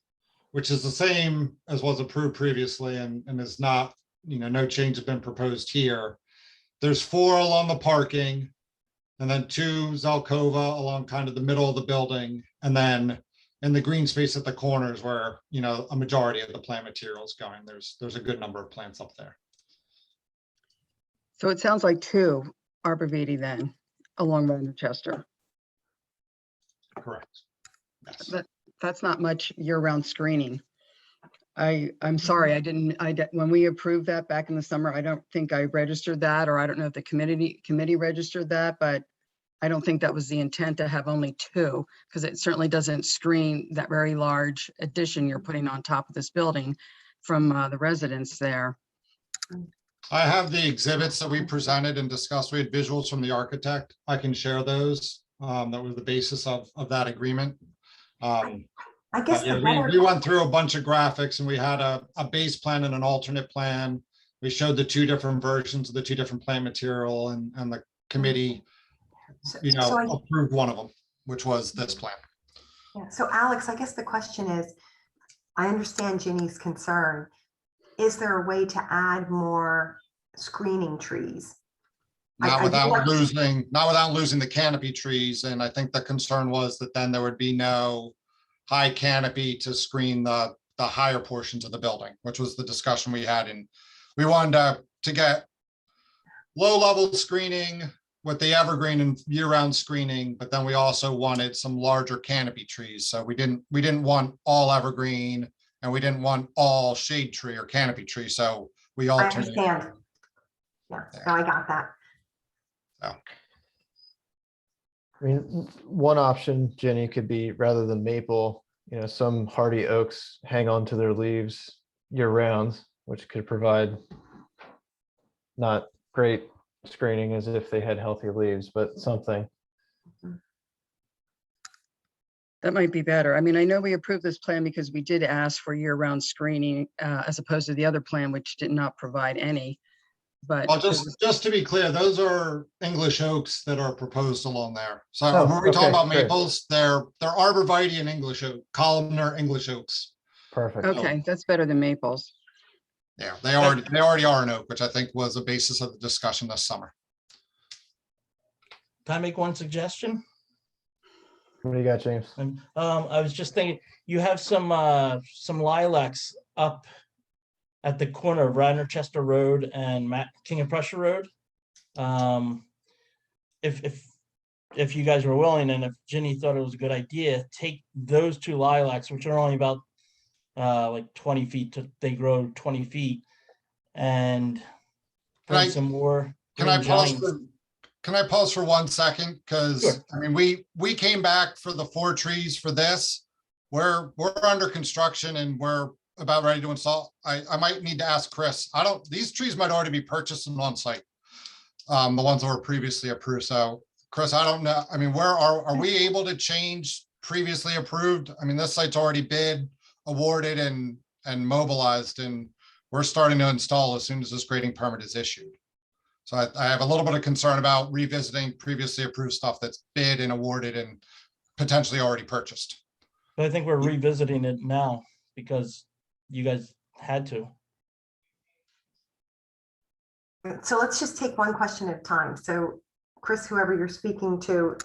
which is the same as was approved previously and is not, no change has been proposed here. There's 4 along the parking and then 2 Zelkova along kind of the middle of the building. And then in the green space at the corners where, a majority of the plant material is going, there's a good number of plants up there. So it sounds like 2 arborvitae then along Radnor Chester. Correct. Yes. That's not much year-round screening. I'm sorry, when we approved that back in the summer, I don't think I registered that, or I don't know if the committee registered that, but I don't think that was the intent to have only 2, because it certainly doesn't screen that very large addition you're putting on top of this building from the residents there. I have the exhibits that we presented and discussed. We had visuals from the architect. I can share those. That was the basis of that agreement. I guess But yeah, the better. we went through a bunch of graphics and we had a base plan and an alternate plan. We showed the 2 different versions of the 2 different plant material and the committee, approved one of them, which was this plan. Yeah. So Alex, I guess the question is, I understand Ginny's concern. Is there a way to add more screening trees Not I do without like- losing the canopy trees. And I think the concern was that then there would be no high canopy to screen the higher portions of the building, which was the discussion we had. And we wanted to get low level screening with the evergreen and year round screening, but then we also wanted some larger canopy trees. So we didn't want all evergreen and we didn't want all shade tree or canopy tree. So we I alternated. understand. Yeah, no, I got that. So. I mean, one option, Jenny, could be rather than maple, some hardy oaks hang on to their leaves year round, which could provide not great screening as if they had healthy leaves, but something. That might be better. I mean, I know we approved this plan because we did ask for year-round screening as opposed to the other plan, which did not provide any. But Well, just to be clear, those are English oaks that are proposed along there. So Oh, when we talk okay, about great. maples, they're arborvitae and English oak, columnar English oaks. Perfect. okay, that's better than maples. Yeah, they already are an oak, which I think was the basis of the discussion this summer. Can I make one suggestion? What do you got, James? I was just thinking, you have some lilacs up at the corner of Radnor Chester Road and King of Prussia Road. If you guys were willing, and if Ginny thought it was a good idea, take those two lilacs, which are only about like 20 feet, they grow 20 feet, and bring some more. Can I green pause giants. can I pause for 1 second? Because Sure. I mean, we came back for the 4 trees for this. We're under construction and we're about ready to install. I might need to ask Chris. These trees might already be purchased and on site. The ones that were previously approved. So Chris, I don't know. I mean, are we able to change previously approved? I mean, this site's already bid, awarded and mobilized, and we're starting to install as soon as this grading permit is issued. So I have a little bit of concern about revisiting previously approved stuff that's bid and awarded and potentially already purchased. But I think we're revisiting it now because you guys had to. So let's just take one question at a time. So Chris, whoever you're speaking to,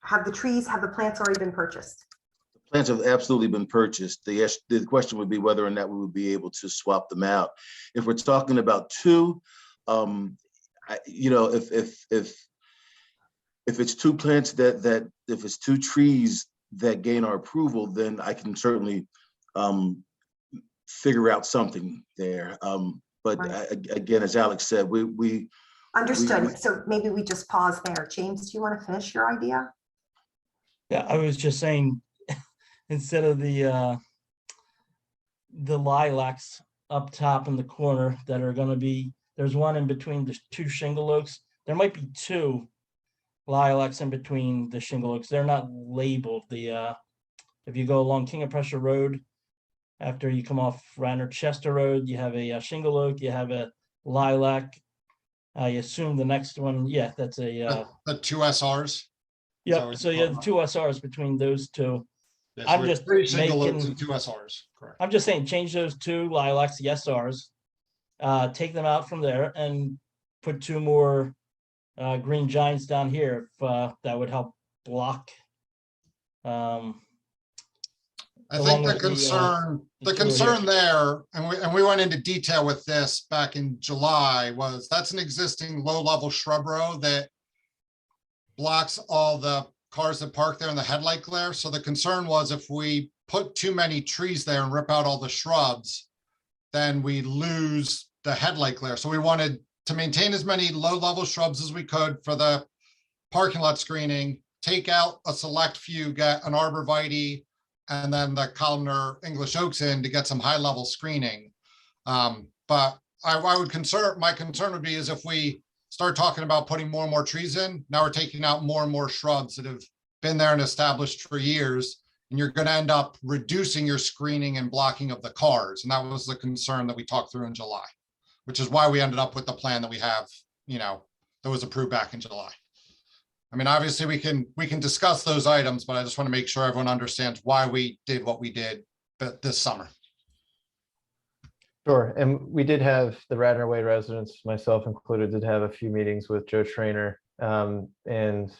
have the plants already been purchased? Plants have absolutely been purchased. The question would be whether or not we would be able to swap them out. If we're talking about 2, if it's 2 plants if it's 2 trees that gain our approval, then I can certainly figure out something there. But Right. Again, as Alex said, we Understood. So maybe we just pause there. James, do you want to finish your idea? Yeah, I was just saying, instead of the lilacs up top in the corner that are going to be, there's one in between the 2 shingle oaks. There might be 2 lilacs in between the shingle oaks. They're not labeled. If you go along King of Prussia Road, after you come off Radnor Chester Road, you have a shingle oak, you have a lilac. I assume the next one, yeah, that's a The 2 SRs. yeah. So you have 2 SRs between those 2. Yes, I'm we're just 3 single oaks making- and 2 SRs. Correct. I'm just saying, change those 2 lilacs, the SRs, take them out from there and put 2 more green giants down here if that would help block. I along think the with concern there, and we went into detail with this back in July, was that's an existing low-level shrub row that blocks all the cars that park there in the headlight glare. So the concern was if we put too many trees there and rip out all the shrubs, then we lose the headlight glare. So we wanted to maintain as many low-level shrubs as we could for the parking lot screening, take out a select few, get an arborvitae, and then the columnar English oaks in to get some high-level screening. But my concern would be is if we start talking about putting more and more trees in, now we're taking out more and more shrubs that have been there and established for years, and you're going to end up reducing your screening and blocking of the cars. And that was the concern that we talked through in July, which is why we ended up with the plan that we have, that was approved back in July. I mean, obviously we can discuss those items, but I just want to make sure everyone understands why we did what we did this summer. Sure, and we did have the Radnor Way residents, myself included, did have a few meetings with Joe Trainer. And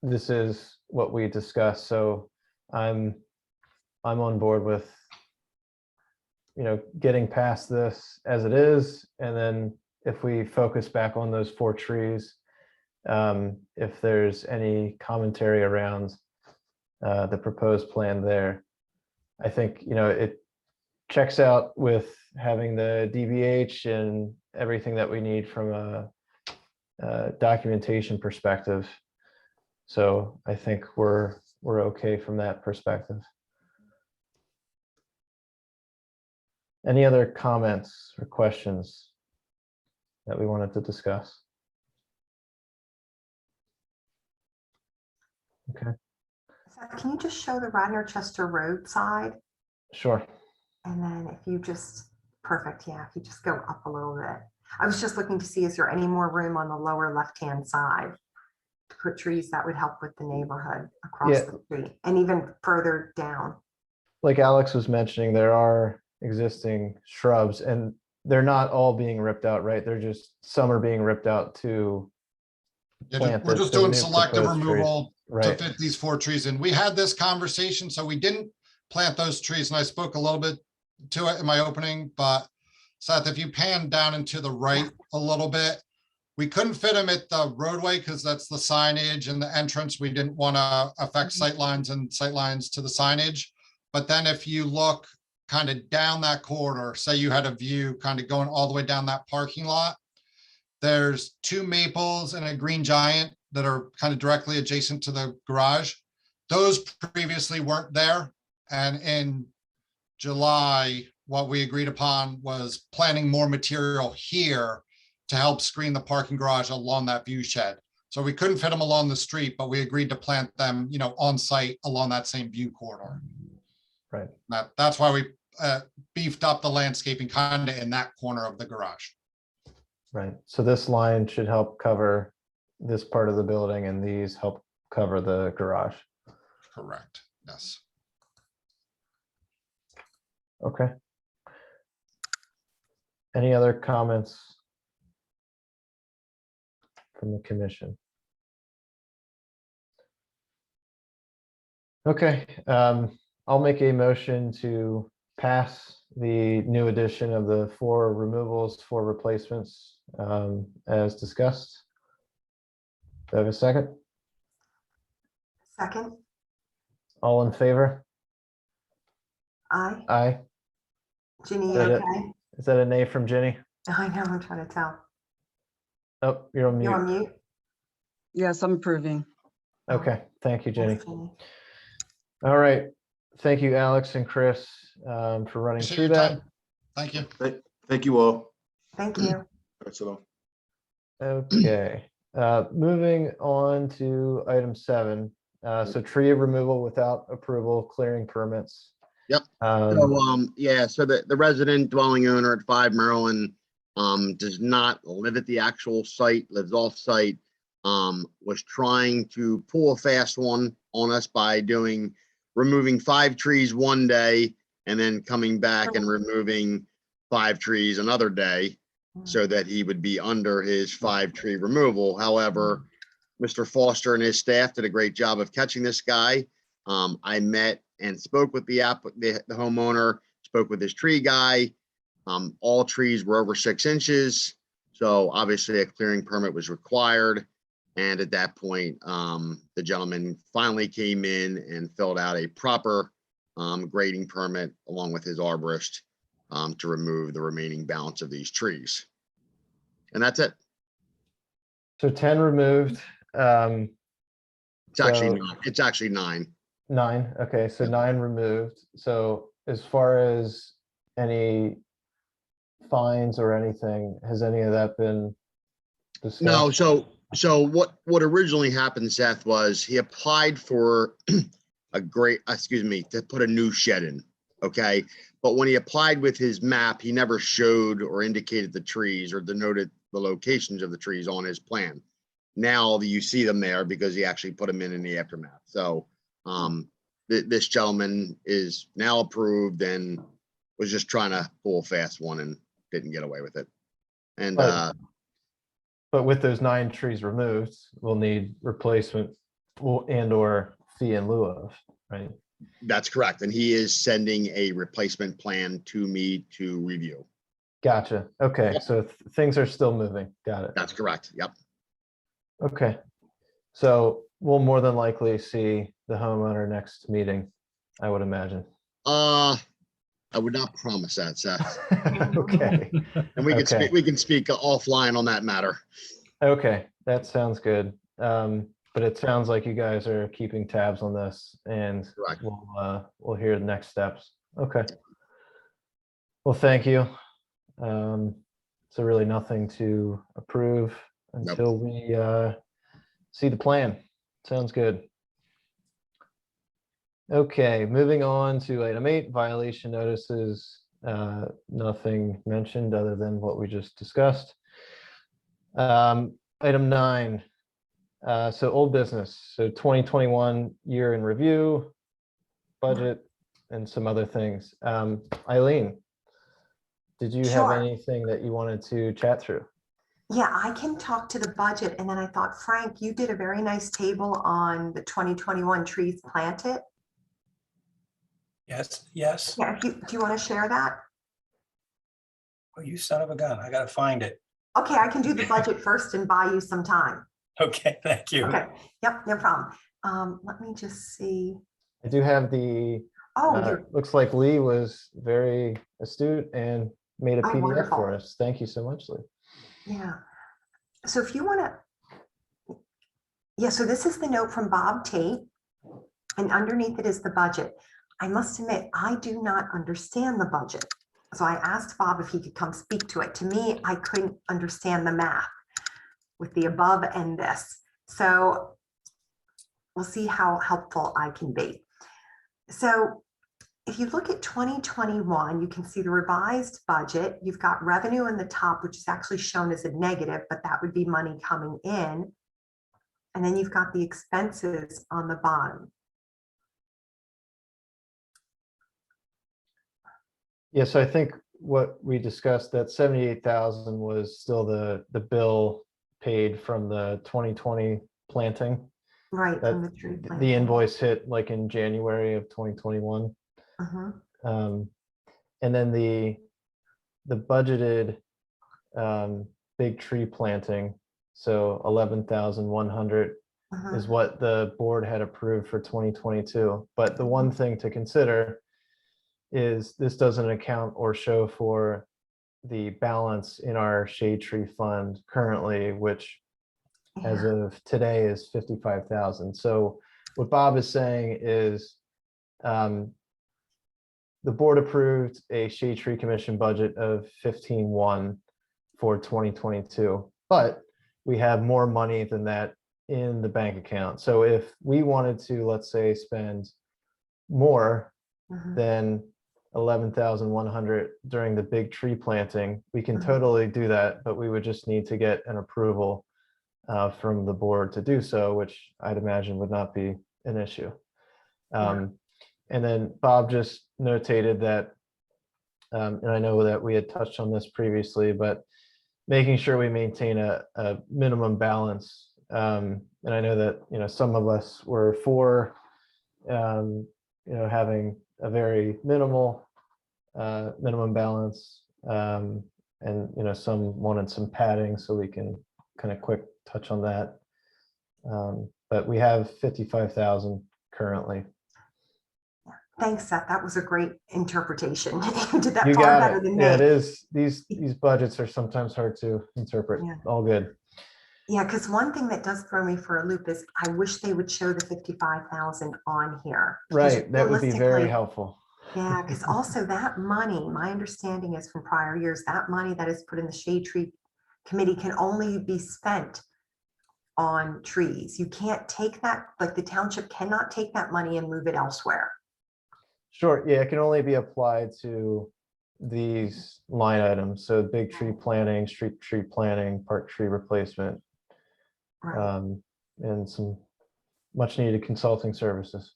this is what we discussed, so I'm on board with, getting past this as it is, and then if we focus back on those 4 trees, if there's any commentary around the proposed plan there, I think, it checks out with having the DBH and everything that we need from a documentation perspective. So I think we're okay from that perspective. Any other comments or questions that we wanted to discuss? Okay, Can you just show the Radnor Chester Road side? sure. And then if you just, perfect, yeah, if you just go up a little bit. I was just looking to see, is there any more room on the lower left-hand side to put trees that would help with the neighborhood across Yeah. the street and even further down? Like Alex was mentioning, there are existing shrubs and they're not all being ripped out, right? They're just, some are being ripped out to plant We're the- just the doing new selective proposed trees. removal to Right. fit these 4 trees in. We had this conversation, so we didn't plant those trees, and I spoke a little bit to it in my opening, but Seth, if you pan down into the right a little bit, we couldn't fit them at the roadway because that's the signage and the entrance. We didn't want to affect sightlines and sightlines to the signage. But then if you look kind of down that corridor, say you had a view kind of going all the way down that parking lot, there's 2 maples and a green giant that are kind of directly adjacent to the garage. Those previously weren't there. And in July, what we agreed upon was planting more material here to help screen the parking garage along that view shed. So we couldn't fit them along the street, but we agreed to plant them, on site along that same view corridor. Right. That's why we beefed up the landscaping kind of in that corner of the garage. Right. So this line should help cover this part of the building and these help cover the garage. Correct. Yes. Okay. Any other comments from the commission? Okay, I'll make a motion to pass the new addition of the 4 removals, 4 replacements, as discussed. Do I have a second? Second, All in favor? aye. Aye. Ginny, you That it? okay? Is that a nay from Ginny? I know, I'm trying to tell. Oh, you're on You're on mute. mute? Yes, I'm approving. Okay, thank you, Jenny. Thanks, Ginny. All right, thank you, Alex and Chris, for running Appreciate through your that. time. Thank you. Thank you all. Thank you. That's all. Okay, moving on to item 7. So tree removal without approval, clearing permits. Yep. Um, So the resident dwelling owner at 5 Maryland does not live at the actual site, lives off site. Was trying to pull a fast one on us by removing 5 trees one day and then coming back and removing 5 trees another day so that he would be under his 5 tree removal. However, Mr. Foster and his staff did a great job of catching this guy. I met and spoke with the homeowner, spoke with his tree guy. All trees were over 6 inches. So obviously a clearing permit was required. And at that point, the gentleman finally came in and filled out a proper grading permit along with his arborist to remove the remaining balance of these trees. And that's it. So 10 removed, It's actually So- not, it's actually 9. 9, okay, so 9 removed. So as far as any fines or anything, has any of that been discussed? No, so what originally happened, Seth, was he applied for to put a new shed in, okay? But when he applied with his map, he never showed or indicated the trees or denoted the locations of the trees on his plan. Now you see them there because he actually put them in the aftermath. So this gentleman is now approved and was just trying to pull a fast one and didn't get away with it. And But with those 9 trees removed, we'll need replacement and or fee in lieu of, right? that's correct. And he is sending a replacement plan to me to review. Gotcha. Okay, Yep. so things are still moving. Got it. That's correct. Yep. Okay. So we'll more than likely see the homeowner next meeting, I would imagine. I would not promise that, Seth. Okay. And we can Okay. speak, offline on that matter. Okay, that sounds good. But it sounds like you guys are keeping tabs on this, and Correct. we'll hear the next steps. Okay. Well, thank you. So really nothing to approve until we see the plan. Sounds good. Okay, moving on to item 8, violation notices. Nothing mentioned other than what we just discussed. Item 9. So old business. So 2021 year in review, budget, and some other things. Eileen, did you have Sure. anything that you wanted to chat through? Yeah, I can talk to the budget. And then I thought, Frank, you did a very nice table on the 2021 trees planted. Yes, yes. Yeah, do you want to share that? Oh, you son of a gun. I gotta find it. Okay, I can do the budget first and buy you some time. Okay, thank you. Okay, yep, no problem. Let me just see. I do have the, Oh, looks like Lee was very astute and made a Oh, PDF wonderful. for us. Thank you so much, Lee. yeah. So if you want to, yeah, so this is the note from Bob Tate, and underneath it is the budget. I must admit, I do not understand the budget. So I asked Bob if he could come speak to it. To me, I couldn't understand the math with the above and this. So we'll see how helpful I can be. So if you look at 2021, you can see the revised budget. You've got revenue in the top, which is actually shown as a negative, but that would be money coming in. And then you've got the expenses on the bottom. Yes, I think what we discussed, that 78,000 was still the bill paid from the 2020 planting. Right, That from the tree the planting. invoice hit like in January of 2021. And then the budgeted big tree planting, so 11,100 is what the board had approved for 2022. But the one thing to consider is this doesn't account or show for the balance in our shade tree fund currently, which as of today is 55,000. So what Bob is saying is the board approved a shade tree commission budget of 15,1 for 2022, but we have more money than that in the bank account. So if we wanted to, let's say, spend more than 11,100 during the big tree planting, we can totally do that, but we would just need to get an approval from the board to do so, which I'd imagine would not be an issue. And then Bob just notated that, and I know that we had touched on this previously, but making sure we maintain a minimum balance. And I know that, some of us were for, having a very minimal minimum balance, and some wanted some padding, so we can kind of quick touch on that. But we have 55,000 currently. Thanks, Seth. That was a great interpretation. You did that You far got better it. than me. Yeah, it is. These budgets are sometimes hard to interpret. Yeah. All good. Yeah, because one thing that does throw me for a loop is I wish they would show the 55,000 on here. because Right. That would be very realistically, helpful. Yeah, because also that money, my understanding is from prior years, that money that is put in the shade tree committee can only be spent on trees. You can't take that, like the township cannot take that money and move it elsewhere. Sure. Yeah, it can only be applied to these line items. So big tree planting, street tree planting, park tree replacement, Right. and some much needed consulting services.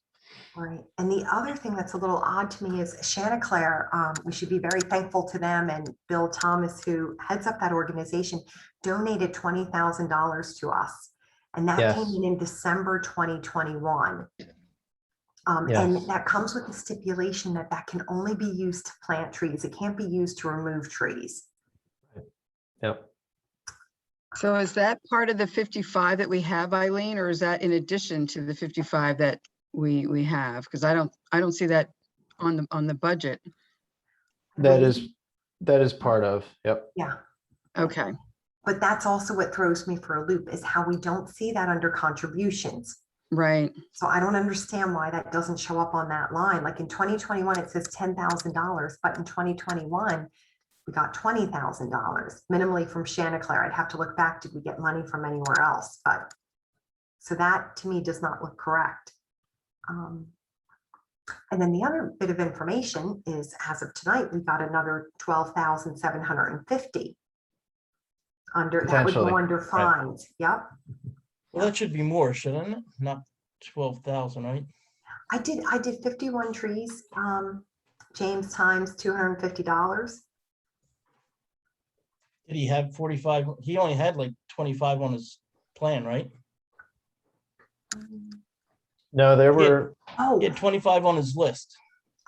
Right. And the other thing that's a little odd to me is Chanticleer, we should be very thankful to them, and Bill Thomas, who heads up that organization, donated $20,000 to us. And that Yes. came in December 2021. Yes. And that comes with the stipulation that that can only be used to plant trees. It can't be used to remove trees. Yep. So is that part of the 55 that we have, Eileen, or is that in addition to the 55 that we have? Because I don't see that on the budget. That is part of, yep. Yeah. Okay. But that's also what throws me for a loop, is how we don't see that under contributions. Right. So I don't understand why that doesn't show up on that line. Like in 2021, it says $10,000, but in 2021, we got $20,000 minimally from Chanticleer. I'd have to look back. Did we get money from anywhere else? But so that to me does not look correct. And then the other bit of information is, as of tonight, we got another 12,750 under, that would go Potentially, under right. fines. Yep. Well, that should be more, shouldn't it? Not 12,000, right? I did 51 trees, James, times $250. Did he have 45? He only had like 25 on his plan, right? No, there were, Oh, He had 25 on his list.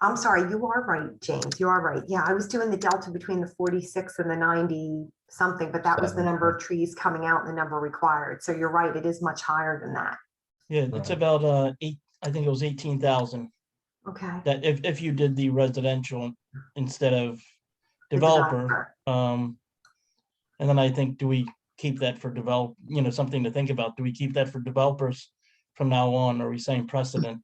I'm sorry. You are right, James. You are right. Yeah, I was doing the delta between the 46 and the 90 something, but that was the number of trees coming out and the number required. So you're right. It is much higher than that. Yeah, it's about I think it was 18,000. Okay. That if you did the residential instead of The developer. And then I think, do we keep that for something to think about? Do we keep that for developers from now on? Or are we saying precedent?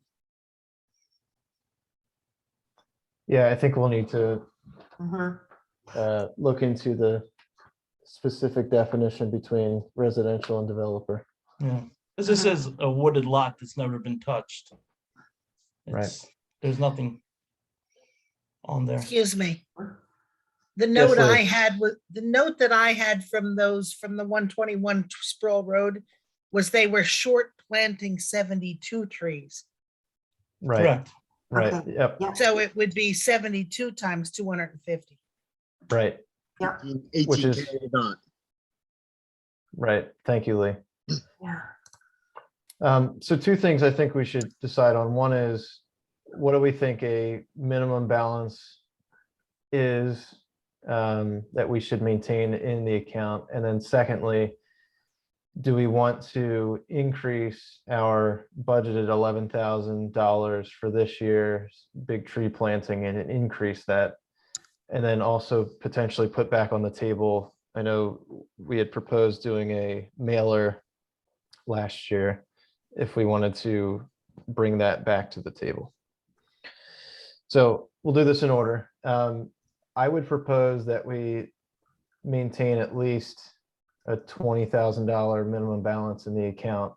yeah, I think we'll need to Mhm. look into the specific definition between residential and developer. Yeah, because this is a wooded lot that's never been touched. There's nothing on there. Excuse me. The Yes, note I Lee. had was, the note that I had from the 121 Sproul Road was they were short planting 72 trees. Right, Correct. right, Okay. yep, Yeah. So it would be 72 times 250. right, Yeah. 18K dot. right. Thank you, Lee. Yeah. So two things I think we should decide on. One is, what do we think a minimum balance is that we should maintain in the account? And then secondly, do we want to increase our budgeted $11,000 for this year's big tree planting and increase that? And then also potentially put back on the table, I know we had proposed doing a mailer last year, if we wanted to bring that back to the table. So we'll do this in order. I would propose that we maintain at least a $20,000 minimum balance in the account.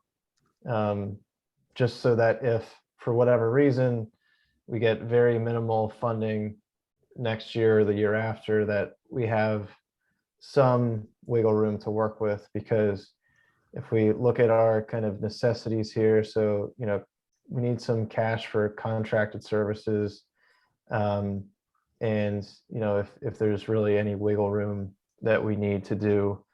Just so that if for whatever reason we get very minimal funding next year or the year after, that we have some wiggle room to work with. Because if we look at our kind of necessities here, so, we need some cash for contracted services. And, if there's really any wiggle room that we need to do,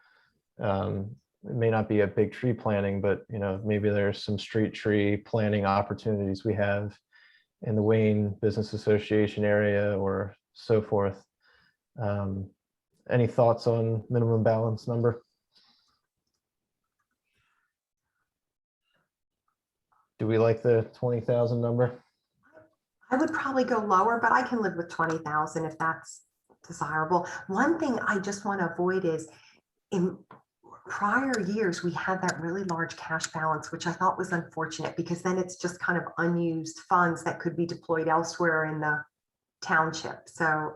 it may not be a big tree planting, but, maybe there's some street tree planting opportunities we have in the Wayne Business Association area or so forth. Any thoughts on minimum balance number? Do we like the 20,000 number? I would probably go lower, but I can live with 20,000 if that's desirable. One thing I just want to avoid is, in prior years, we had that really large cash balance, which I thought was unfortunate, because then it's just kind of unused funds that could be deployed elsewhere in the township. So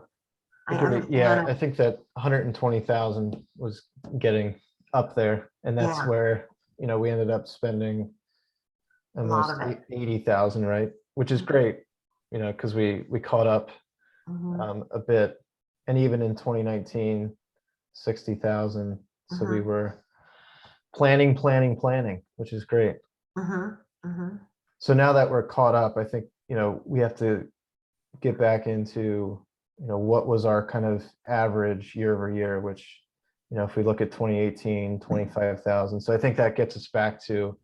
I think that 120,000 was getting up there, and that's Yeah. where, we ended up spending lot almost of it. 80,000, right? Which is great, because we caught up Mhm. a bit, and even in 2019, 60,000. So we were planning, which is great. Mhm. Mhm. So now that we're caught up, I think, we have to get back into, what was our kind of average year over year, which, if we look at 2018, 25,000. So I think that gets us back to,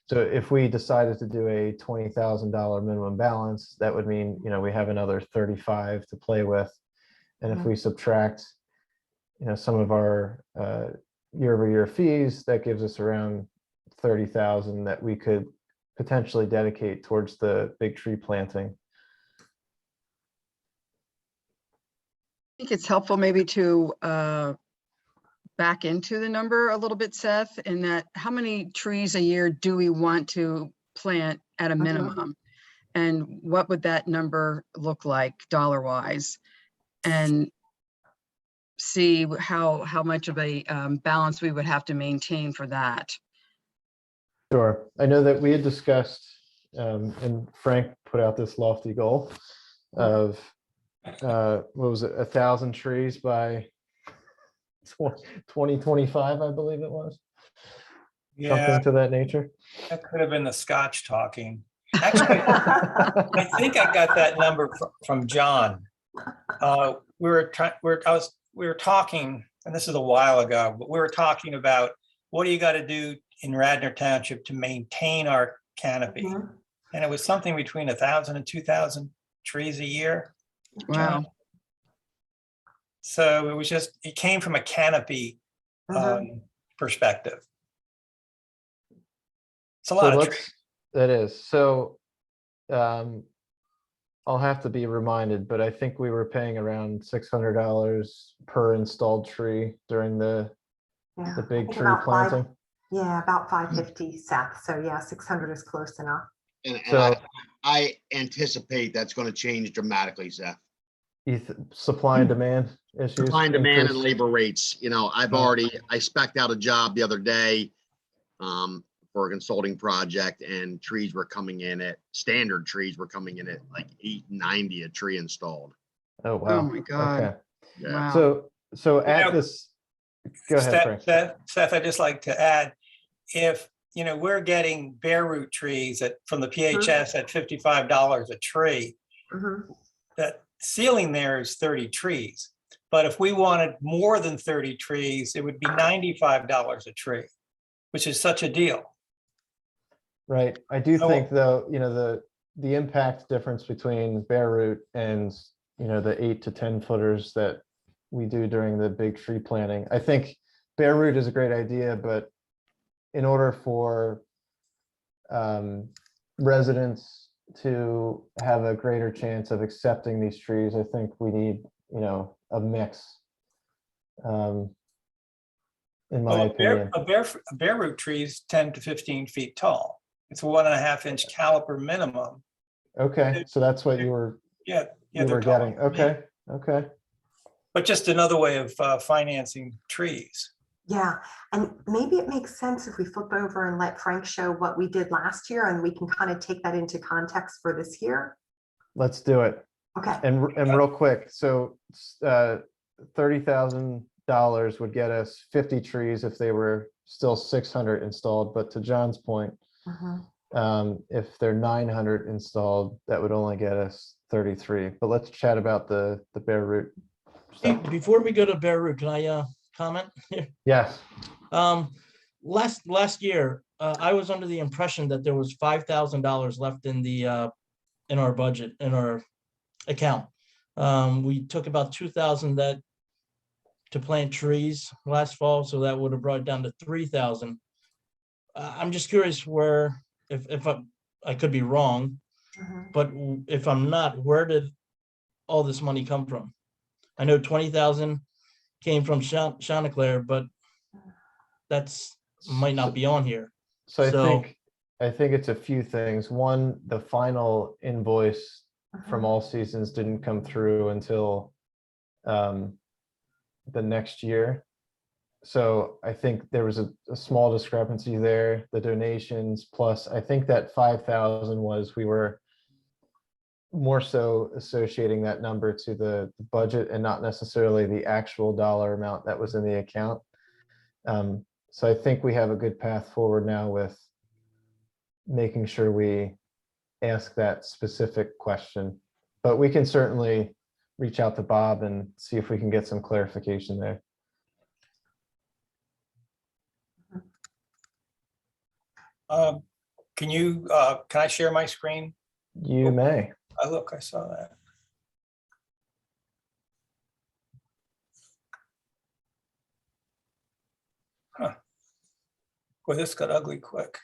so if we decided to do a $20,000 minimum balance, that would mean, we have another 35 to play with. And if we subtract, some of our year over year fees, that gives us around 30,000 that we could potentially dedicate towards the big tree planting. I think it's helpful maybe to back into the number a little bit, Seth, in that how many trees a year do we want to plant at a minimum? And what would that number look like dollar wise? And see how much of a balance we would have to maintain for that. Sure. I know that we had discussed, and Frank put out this lofty goal of, what was it, 1,000 trees by 2025, I believe it was. Yeah, Something to that nature. that could have been the Scotch talking. Actually, I think I got that number from John. We were talking, and this is a while ago, but we were talking about what do you got to do in Radnor Township to maintain our canopy? And it was something between 1,000 and 2,000 trees a year. Wow. So it was just, it came from a canopy perspective. It's a lot of trees. That is. So I'll have to be reminded, but I think we were paying around $600 per installed tree during the big tree planting. About 550, Seth. So yeah, 600 is close enough. And So I anticipate that's going to change dramatically, Seth. supply and demand issues. Supply and demand and increase. labor rates. I spec'd out a job the other day for a consulting project, and trees were coming in at standard trees were coming in at like $890 a tree installed. Oh wow. Oh my God. Okay. Yeah. Wow. So at this, go ahead, Frank. Seth, I'd just like to add, if we're getting bare root trees from the PHS at $55 a tree, that ceiling there is 30 trees. But if we wanted more than 30 trees, it would be $95 a tree, which is such a deal. Right. I do think though, the impact difference between bare root and, the 8 to 10 footers that we do during the big tree planting. I think bare root is a great idea, but in order for residents to have a greater chance of accepting these trees, I think we need, a mix. In my opinion. A bare root tree is 10 to 15 feet tall. It's a 1.5 inch caliper minimum. Okay, so that's what you were you were getting. Okay. But just another way of financing trees. Yeah, and maybe it makes sense if we flip over and let Frank show what we did last year, and we can kind of take that into context for this year. Let's do it. Okay. And real quick, so $30,000 would get us 50 trees if they were still 600 installed. But to John's point, if they're 900 installed, that would only get us 33. But let's chat about the bare root stuff. Before we go to bare root, can I comment? Yes. Last year, I was under the impression that there was $5,000 left in the in our budget, in our account. We took about 2,000 to plant trees last fall, so that would have brought it down to 3,000. I'm just curious where, if I could be wrong, but if I'm not, where did all this money come from? I know 20,000 came from Chanticleer, but that's might not be on here. So I think it's a few things. One, the final invoice from All Seasons didn't come through until the next year. So I think there was a small discrepancy there, the donations, plus I think that 5,000 was, we were more so associating that number to the budget and not necessarily the actual dollar amount that was in the account. So I think we have a good path forward now with making sure we ask that specific question. But we can certainly reach out to Bob and see if we can get some clarification there. Can I share my screen? You may. Look, I saw that. Huh. Boy, this got ugly quick.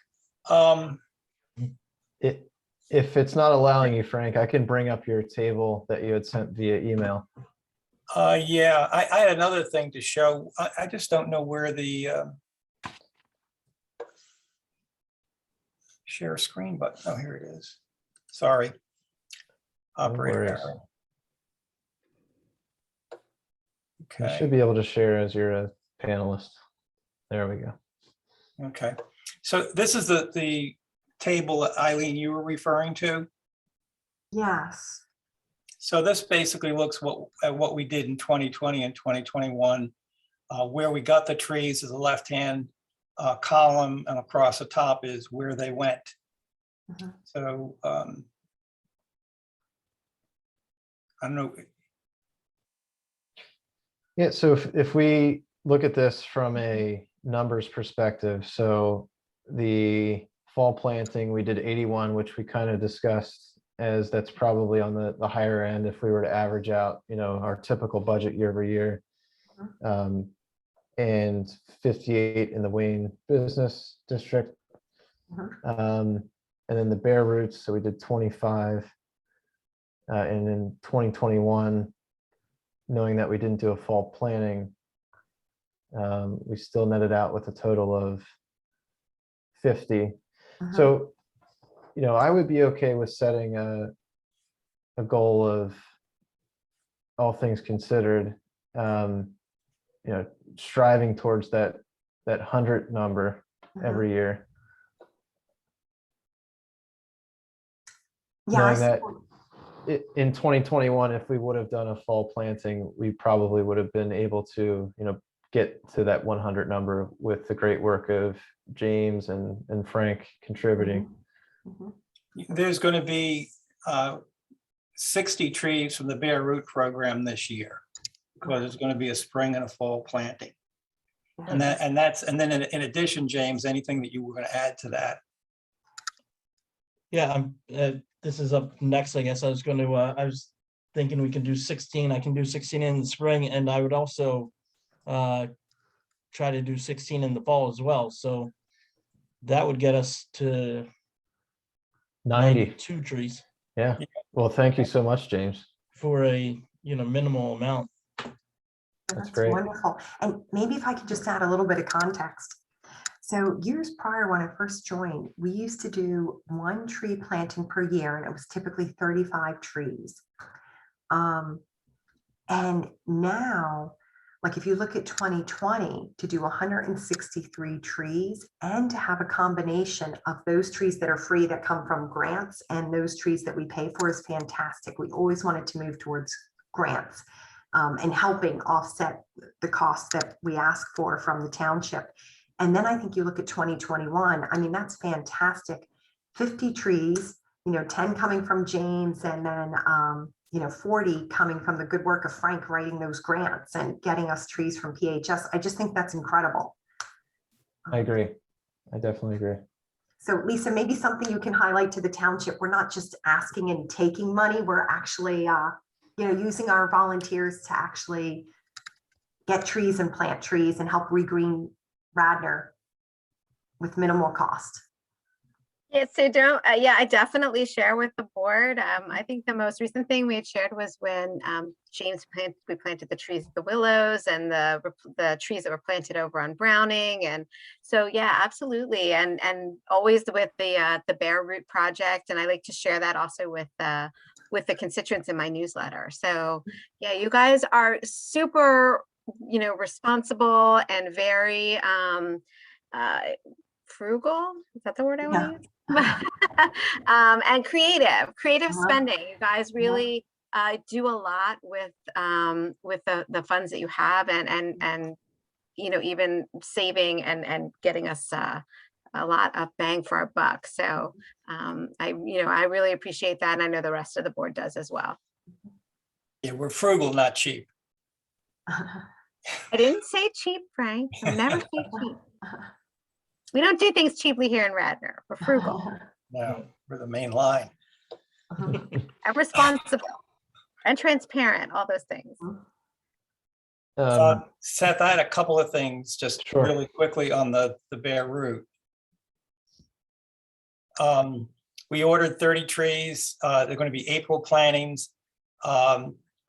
If it's not allowing you, Frank, I can bring up your table that you had sent via email. Yeah, I had another thing to show. I just don't know where the share screen button. Oh, here it is. Sorry. Operator worries. error. You Okay. should be able to share as you're a panelist. There we go. Okay. So this is the table that Eileen, you were referring to. Yes. So this basically looks at what we did in 2020 and 2021, where we got the trees is the left-hand column, and across the top is where they went. Mhm. So I don't know. Yeah, so if we look at this from a numbers perspective, so the fall planting, we did 81, which we kind of discussed as that's probably on the higher end if we were to average out, our typical budget year over year. And 58 in the Wayne Business District. And then the bare roots, so we did 25. And in 2021, knowing that we didn't do a fall planting, we still netted out with a total of 50. So, I would be okay with setting a goal of, all things considered, striving towards that 100 number every year. Yeah. Knowing that in 2021, if we would have done a fall planting, we probably would have been able to, get to that 100 number with the great work of James and Frank contributing. There's going to be 60 trees from the bare root program this year, because there's going to be a spring and a fall planting. And then in addition, James, anything that you were going to add to that? Yeah, this is up next, I guess. I was thinking we can do 16. I can do 16 in the spring, and I would also try to do 16 in the fall as well. So that would get us to 92 trees. Yeah. Well, thank you so much, James. For a minimal amount. That's great. Wonderful. And maybe if I could just add a little bit of context. So years prior, when I first joined, we used to do 1 tree planting per year, and it was typically 35 trees. And now, like if you look at 2020, to do 163 trees and to have a combination of those trees that are free that come from grants and those trees that we pay for is fantastic. We always wanted to move towards grants and helping offset the costs that we ask for from the township. And then I think you look at 2021, I mean, that's fantastic. 50 trees, 10 coming from James, and then 40 coming from the good work of Frank writing those grants and getting us trees from PHS. I just think that's incredible. I agree. I definitely agree. So Lisa, maybe something you can highlight to the township. We're not just asking and taking money. We're actually, using our volunteers to actually get trees and plant trees and help regreen Radnor with minimal cost. Yeah, so I definitely share with the board. I think the most recent thing we had shared was when we planted the trees at the Willows and the trees that were planted over on Browning. And so, yeah, absolutely. And always with the Bare Root Project. And I like to share that also with the constituents in my newsletter. So yeah, you guys are super, responsible and very frugal. Is that the word I want to use? And creative spending. You guys really do a lot with the funds that you have, and even saving and getting us a lot of bang for our buck. So I really appreciate that. And I know the rest of the board does as well. Yeah, we're frugal, not cheap. I didn't say cheap, Frank. I never say cheap. We don't do things cheaply here in Radnor. We're frugal No, we're the main line. and responsible and transparent, all those things. Seth, I had a couple of things just Sure. really quickly on the bare route. We ordered 30 trees. They're going to be April plantings.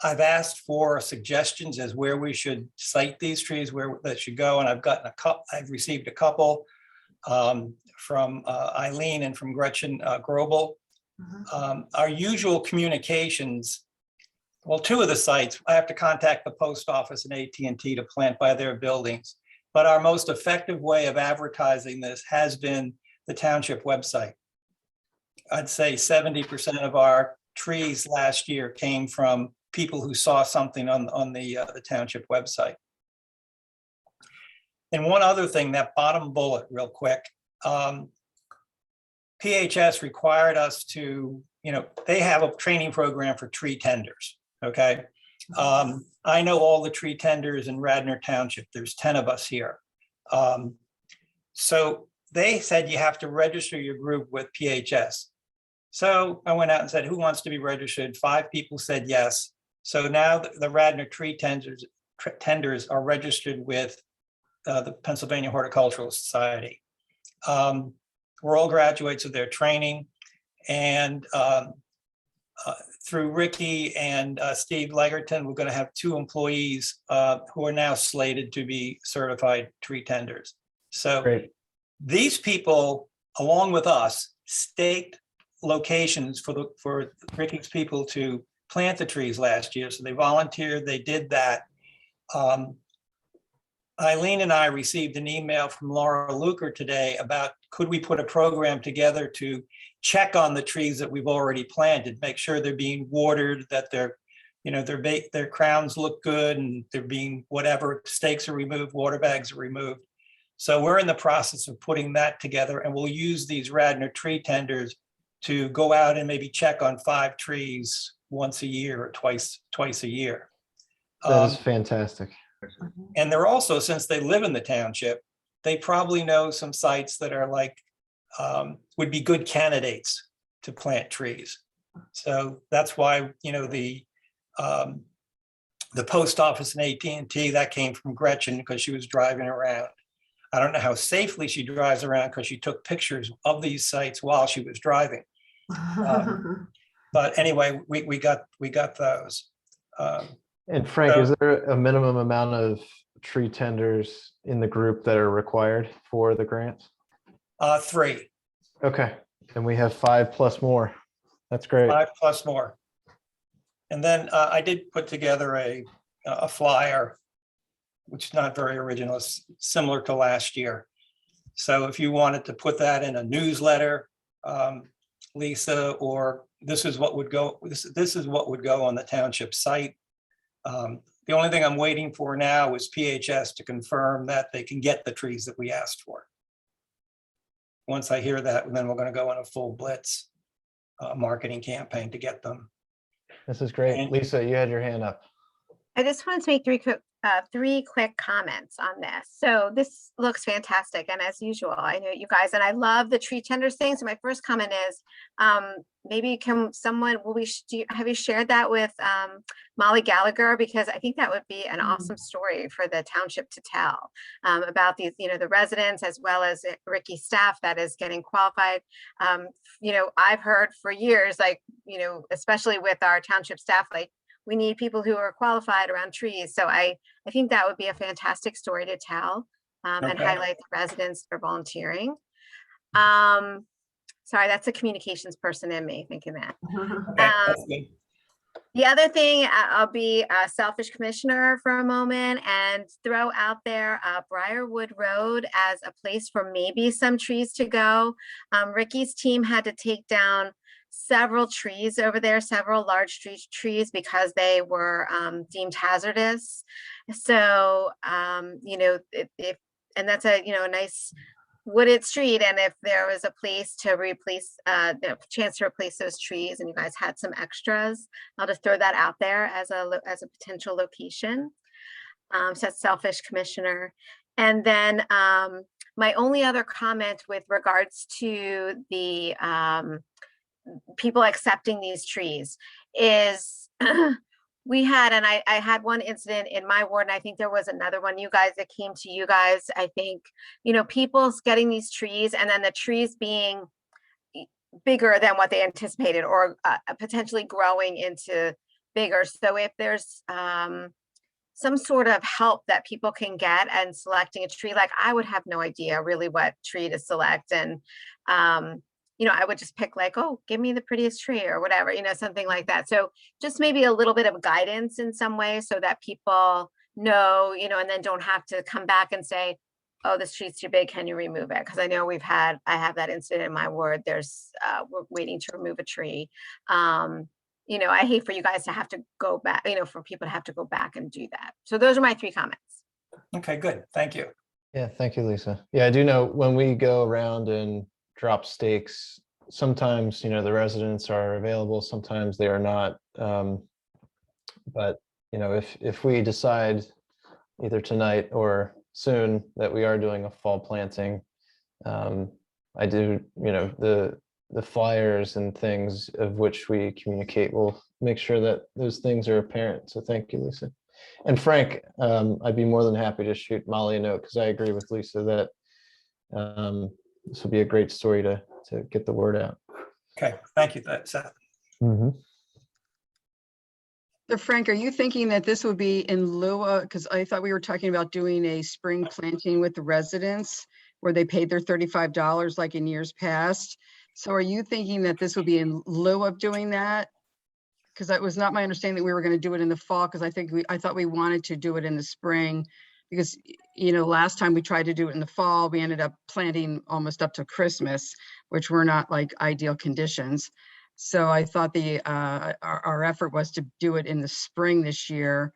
I've asked for suggestions as where we should site these trees, where they should go, and I've gotten a couple. I've received a couple from Eileen and from Gretchen Grobel. Our usual communications. Well, two of the sites, I have to contact the post office and AT&T to plant by their buildings. But our most effective way of advertising this has been the township website. I'd say 70% of our trees last year came from people who saw something on the township website. And one other thing, that bottom bullet real quick, PHS required us to, they have a training program for tree tenders, okay? I know all the tree tenders in Radnor Township. There's 10 of us here. So they said you have to register your group with PHS. So I went out and said, who wants to be registered? 5 people said yes. So now the Radnor tree tenders are registered with the Pennsylvania Horticultural Society. We're all graduates of their training, and through Ricky and Steve Legerton, we're going to have 2 employees who are now slated to be certified tree tenders. So Great. These people, along with us, staked locations for Ricky's people to plant the trees last year. So they volunteered, they did that. Eileen and I received an email from Laura Luker today about could we put a program together to check on the trees that we've already planted, make sure they're being watered, that their crowns look good, and they're being whatever, stakes are removed, water bags are removed. So we're in the process of putting that together, and we'll use these Radnor tree tenders to go out and maybe check on 5 trees once a year or twice a year. That is fantastic. And they're also, since they live in the township, they probably know some sites that are like, would be good candidates to plant trees. So that's why, the post office and AT&T, that came from Gretchen because she was driving around. I don't know how safely she drives around because she took pictures of these sites while she was driving. But anyway, we got those. And Frank, is there a minimum amount of tree tenders in the group that are required for the grants? 3. Okay, and we have 5 plus more. That's great. 5 plus more. And then I did put together a flyer, which is not very original, it's similar to last year. So if you wanted to put that in a newsletter, Lisa, or this is what would go on the township site. The only thing I'm waiting for now is PHS to confirm that they can get the trees that we asked for. Once I hear that, then we're going to go on a full blitz marketing campaign to get them. This is great. And Lisa, you had your hand up. I just wanted to make 3 quick comments on this. So this looks fantastic. And as usual, I know you guys, and I love the tree tenders thing. So my first comment is, maybe have you shared that with Molly Gallagher? Because I think that would be an awesome story for the township to tell about these, the residents as well as Ricky's staff that is getting qualified. I've heard for years, especially with our township staff, we need people who are qualified around trees. So I think that would be a fantastic story to tell and highlight the residents that are volunteering. Sorry, that's a communications person in me thinking that. The other thing, I'll be a selfish commissioner for a moment and throw out there Briarwood Road as a place for maybe some trees to go. Ricky's team had to take down several trees over there, several large trees because they were deemed hazardous. So, and that's a nice wooded street, and if there was a place to replace, the chance to replace those trees, and you guys had some extras, I'll just throw that out there as a potential location. So that's selfish, Commissioner. And then my only other comment with regards to the people accepting these trees is we had, and I had one incident in my ward, and I think there was another one, you guys, that came to you guys. I think, people's getting these trees and then the trees being bigger than what they anticipated, or potentially growing into bigger. So if there's some sort of help that people can get and selecting a tree, like I would have no idea really what tree to select. And, I would just pick like, oh, give me the prettiest tree or whatever, something like that. So just maybe a little bit of guidance in some way so that people know, and then don't have to come back and say, oh, this tree's too big, can you remove it? Because I know I have that incident in my ward. There's, we're waiting to remove a tree. I hate for you guys to have to go back, for people to have to go back and do that. So those are my 3 comments. Okay, good. Thank you. Yeah, thank you, Lisa. Yeah, I do know when we go around and drop stakes, sometimes, the residents are available, sometimes they are not. But, if we decide either tonight or soon that we are doing a fall planting, I do, the flyers and things of which we communicate will make sure that those things are apparent. So thank you, Lisa. And Frank, I'd be more than happy to shoot Molly a note, because I agree with Lisa that this will be a great story to get the word out. Okay, thank you, Seth. Mm-hmm. So Frank, are you thinking that this would be in lieu of, because I thought we were talking about doing a spring planting with the residents where they paid their $35 like in years past. So are you thinking that this would be in lieu of doing that? Because that was not my understanding that we were going to do it in the fall, because I thought we wanted to do it in the spring, because last time we tried to do it in the fall, we ended up planting almost up to Christmas, which were not like ideal conditions. So I thought our effort was to do it in the spring this year,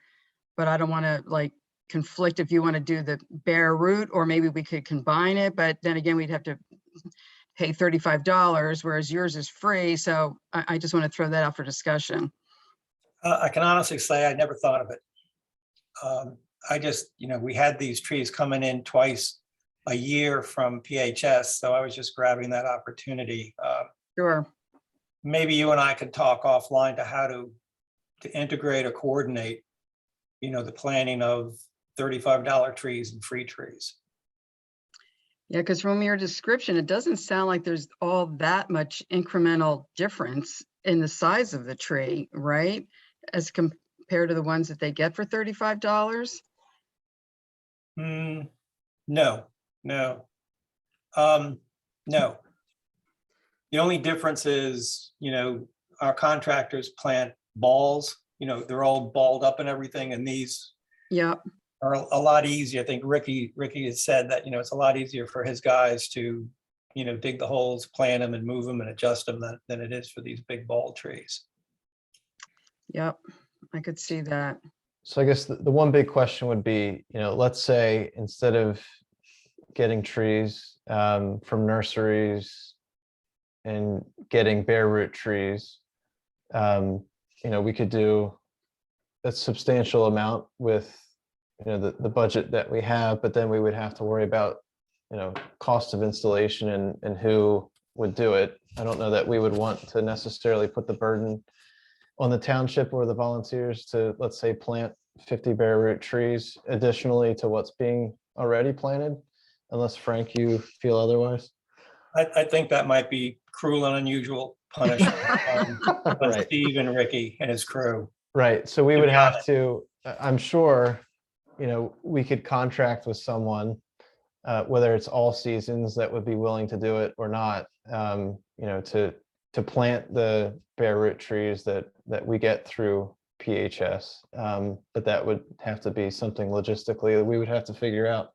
but I don't want to like conflict if you want to do the bare root, or maybe we could combine it, but then again, we'd have to pay $35, whereas yours is free. So I just want to throw that out for discussion. I can honestly say I never thought of it. I just, we had these trees coming in twice a year from PHS, so I was just grabbing that opportunity. Sure. Maybe you and I could talk offline to how to integrate or coordinate, the planting of $35 trees and free trees. Yeah, because from your description, it doesn't sound like there's all that much incremental difference in the size of the tree, right? As compared to the ones that they get for $35? No. The only difference is, our contractors plant balls, they're all balled up and everything, and these are a lot easier. I think Ricky has said that, it's a lot easier for his guys to, dig the holes, plant them and move them and adjust them than it is for these big ball trees. Yep, I could see that. So I guess the one big question would be, let's say instead of getting trees from nurseries and getting bare root trees, we could do a substantial amount with, the budget that we have, but then we would have to worry about, cost of installation and who would do it. I don't know that we would want to necessarily put the burden on the township or the volunteers to, let's say, plant 50 bare root trees additionally to what's being already planted, unless Frank, you feel otherwise. I think that might be cruel and unusual punishment on Right. Steve and Ricky and his crew. Right. So we would have to, I'm sure, we could contract with someone, whether it's all seasons that would be willing to do it or not, to plant the bare root trees that we get through PHS. But that would have to be something logistically that we would have to figure out.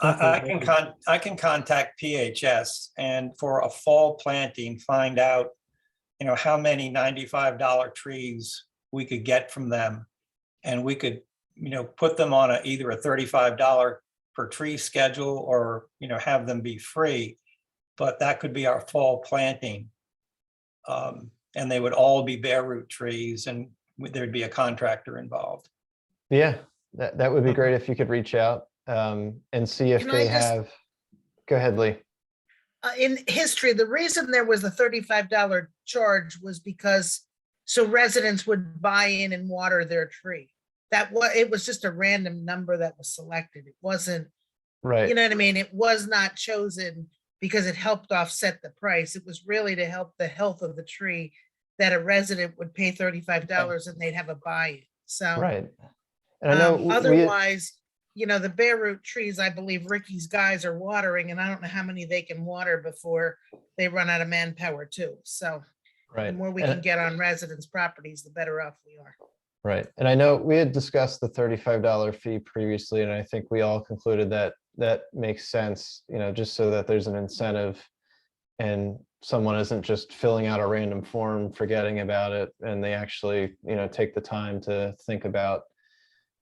I can contact PHS and for a fall planting, find out, how many $95 trees we could get from them. And we could, put them on either a $35 per tree schedule or, have them be free. But that could be our fall planting. And they would all be bare root trees and there'd be a contractor involved. Yeah, that would be great if you could reach out and see if Can they I just- have. Go ahead, Lee. In history, the reason there was a $35 charge was because so residents would buy in and water their tree. It was just a random number that was selected. It wasn't, Right. you know what I mean? It was not chosen because it helped offset the price. It was really to help the health of the tree that a resident would pay $35 and they'd have a buy-in. So Right. And I know otherwise, the bare root trees, I believe Ricky's guys are watering, and I don't know how many they can water before they run out of manpower too. So the more we can get on residents' properties, the better off we are. Right. And I know we had discussed the $35 fee previously, and I think we all concluded that that makes sense, just so that there's an incentive and someone isn't just filling out a random form, forgetting about it, and they actually, take the time to think about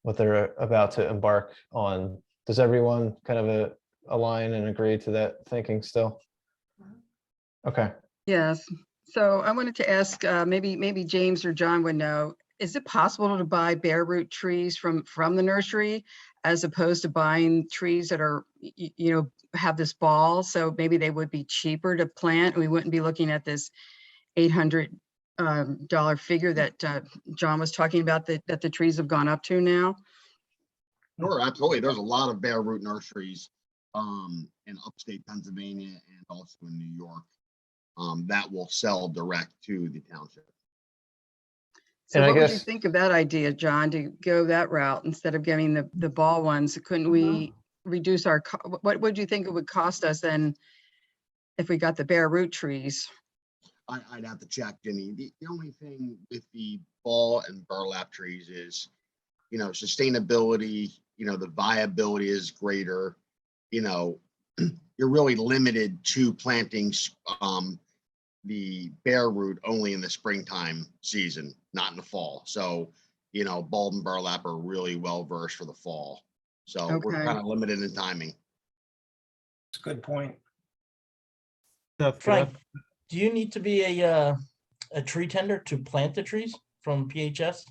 what they're about to embark on. Does everyone kind of align and agree to that thinking still? Okay. Yes. So I wanted to ask, maybe James or John would know, is it possible to buy bare root trees from the nursery as opposed to buying trees that are, have this ball? So maybe they would be cheaper to plant. We wouldn't be looking at this $800 figure that John was talking about that the trees have gone up to now. Sure, absolutely. There's a lot of bare root nurseries in upstate Pennsylvania and also in New York that will sell direct to the township. So And I what would you guess- think of that idea, John, to go that route instead of getting the ball ones? Couldn't we reduce what would you think it would cost us then if we got the bare root trees? I'd have to check, Jenny. The only thing with the ball and burlap trees is, sustainability, the viability is greater. You're really limited to plantings, the bare root only in the springtime season, not in the fall. So, bulb and burlap are really well versed for the fall. So we're Okay. kind of limited in timing. It's a good point. Seth, Frank, do you need to be a tree tender to plant the trees from PHS?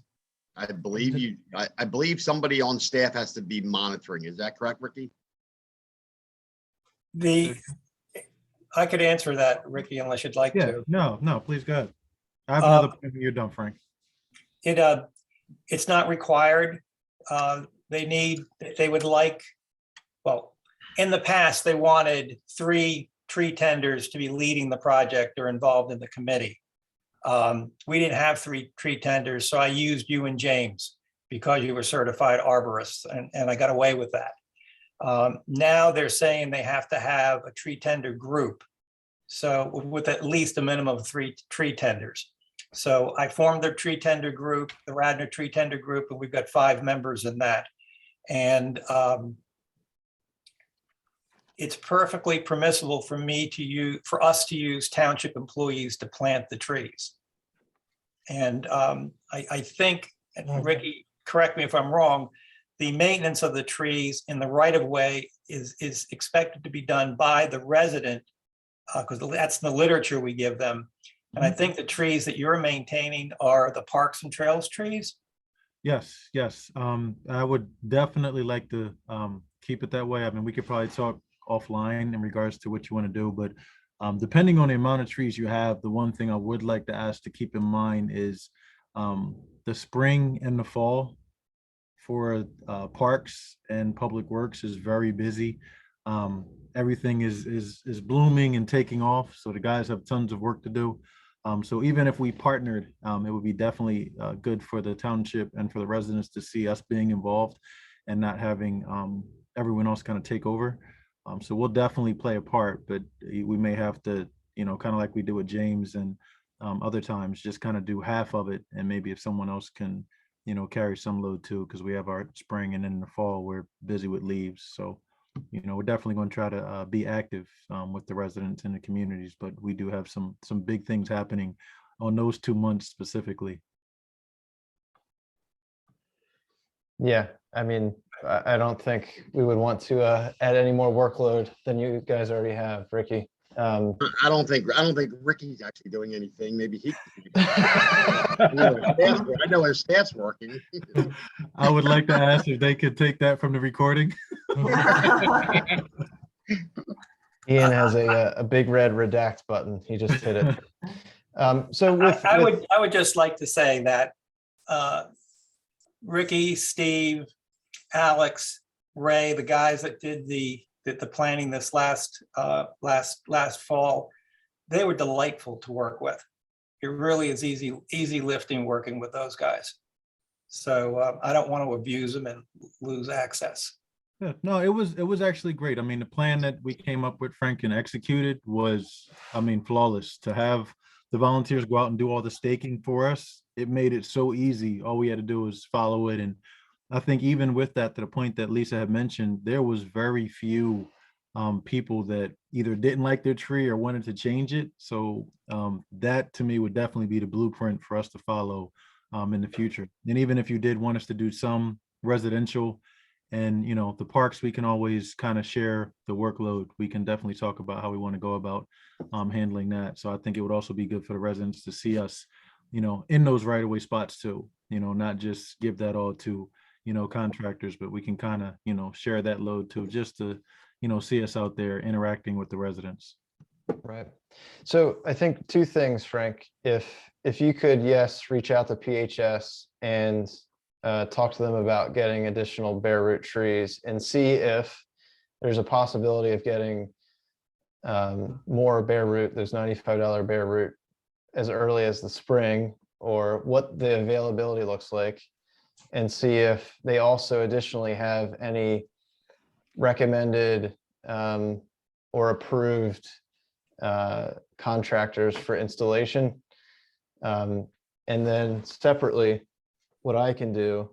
I believe somebody on staff has to be monitoring. Is that correct, Ricky? I could answer that, Ricky, unless you'd like yeah, to. no, please go ahead. I have another point when you're done, Frank. It's not required. They would like, well, in the past, they wanted 3 tree tenders to be leading the project or involved in the committee. We didn't have 3 tree tenders, so I used you and James because you were certified arborists, and I got away with that. Now they're saying they have to have a tree tender group. So with at least a minimum of 3 tree tenders. So I formed the tree tender group, the Radnor tree tender group, and we've got 5 members in that. And it's perfectly permissible for us to use township employees to plant the trees. And I think, and Ricky, correct me if I'm wrong, the maintenance of the trees in the right of way is expected to be done by the resident, because that's the literature we give them. And I think the trees that you're maintaining are the parks and trails trees. Yes. I would definitely like to keep it that way. I mean, we could probably talk offline in regards to what you want to do, but depending on the amount of trees you have, the one thing I would like to ask to keep in mind is the spring and the fall for parks and public works is very busy. Everything is blooming and taking off, so the guys have tons of work to do. So even if we partnered, it would be definitely good for the township and for the residents to see us being involved and not having everyone else kind of take over. So we'll definitely play a part, but we may have to, kind of like we do with James and other times, just kind of do half of it. And maybe if someone else can, carry some load too, because we have our spring and then in the fall, we're busy with leaves. So, we're definitely going to try to be active with the residents in the communities, but we do have some big things happening on those 2 months specifically. Yeah, I mean, I don't think we would want to add any more workload than you guys already have, Ricky. I don't think Ricky's actually doing anything. Maybe he. I know his staff's working. I would like to ask if they could take that from the recording. Ian has a big red redact button. He just hit it. So with, I would just like to say that Ricky, Steve, Alex, Ray, the guys that did the planning this last fall, they were delightful to work with. It really is easy lifting working with those guys. So I don't want to abuse them and lose access. Yeah, no, it was actually great. I mean, the plan that we came up with, Frank, and executed was, I mean, flawless. To have the volunteers go out and do all the staking for us, it made it so easy. All we had to do was follow it. And I think even with that, to the point that Lisa had mentioned, there was very few people that either didn't like their tree or wanted to change it. So that to me would definitely be the blueprint for us to follow in the future. And even if you did want us to do some residential and, you know, the parks, we can always kind of share the workload. We can definitely talk about how we want to go about handling that. So I think it would also be good for the residents to see us, you know, in those right of way spots too, you know, not just give that all to, you know, contractors, but we can kind of, you know, share that load too, just to, you know, see us out there interacting with the residents. right. So I think two things, Frank. If you could, yes, reach out to PHS and talk to them about getting additional bare root trees and see if there's a possibility of getting more bare root. There's $95 bare root as early as the spring, or what the availability looks like, and see if they also additionally have any recommended or approved contractors for installation. And then separately, what I can do,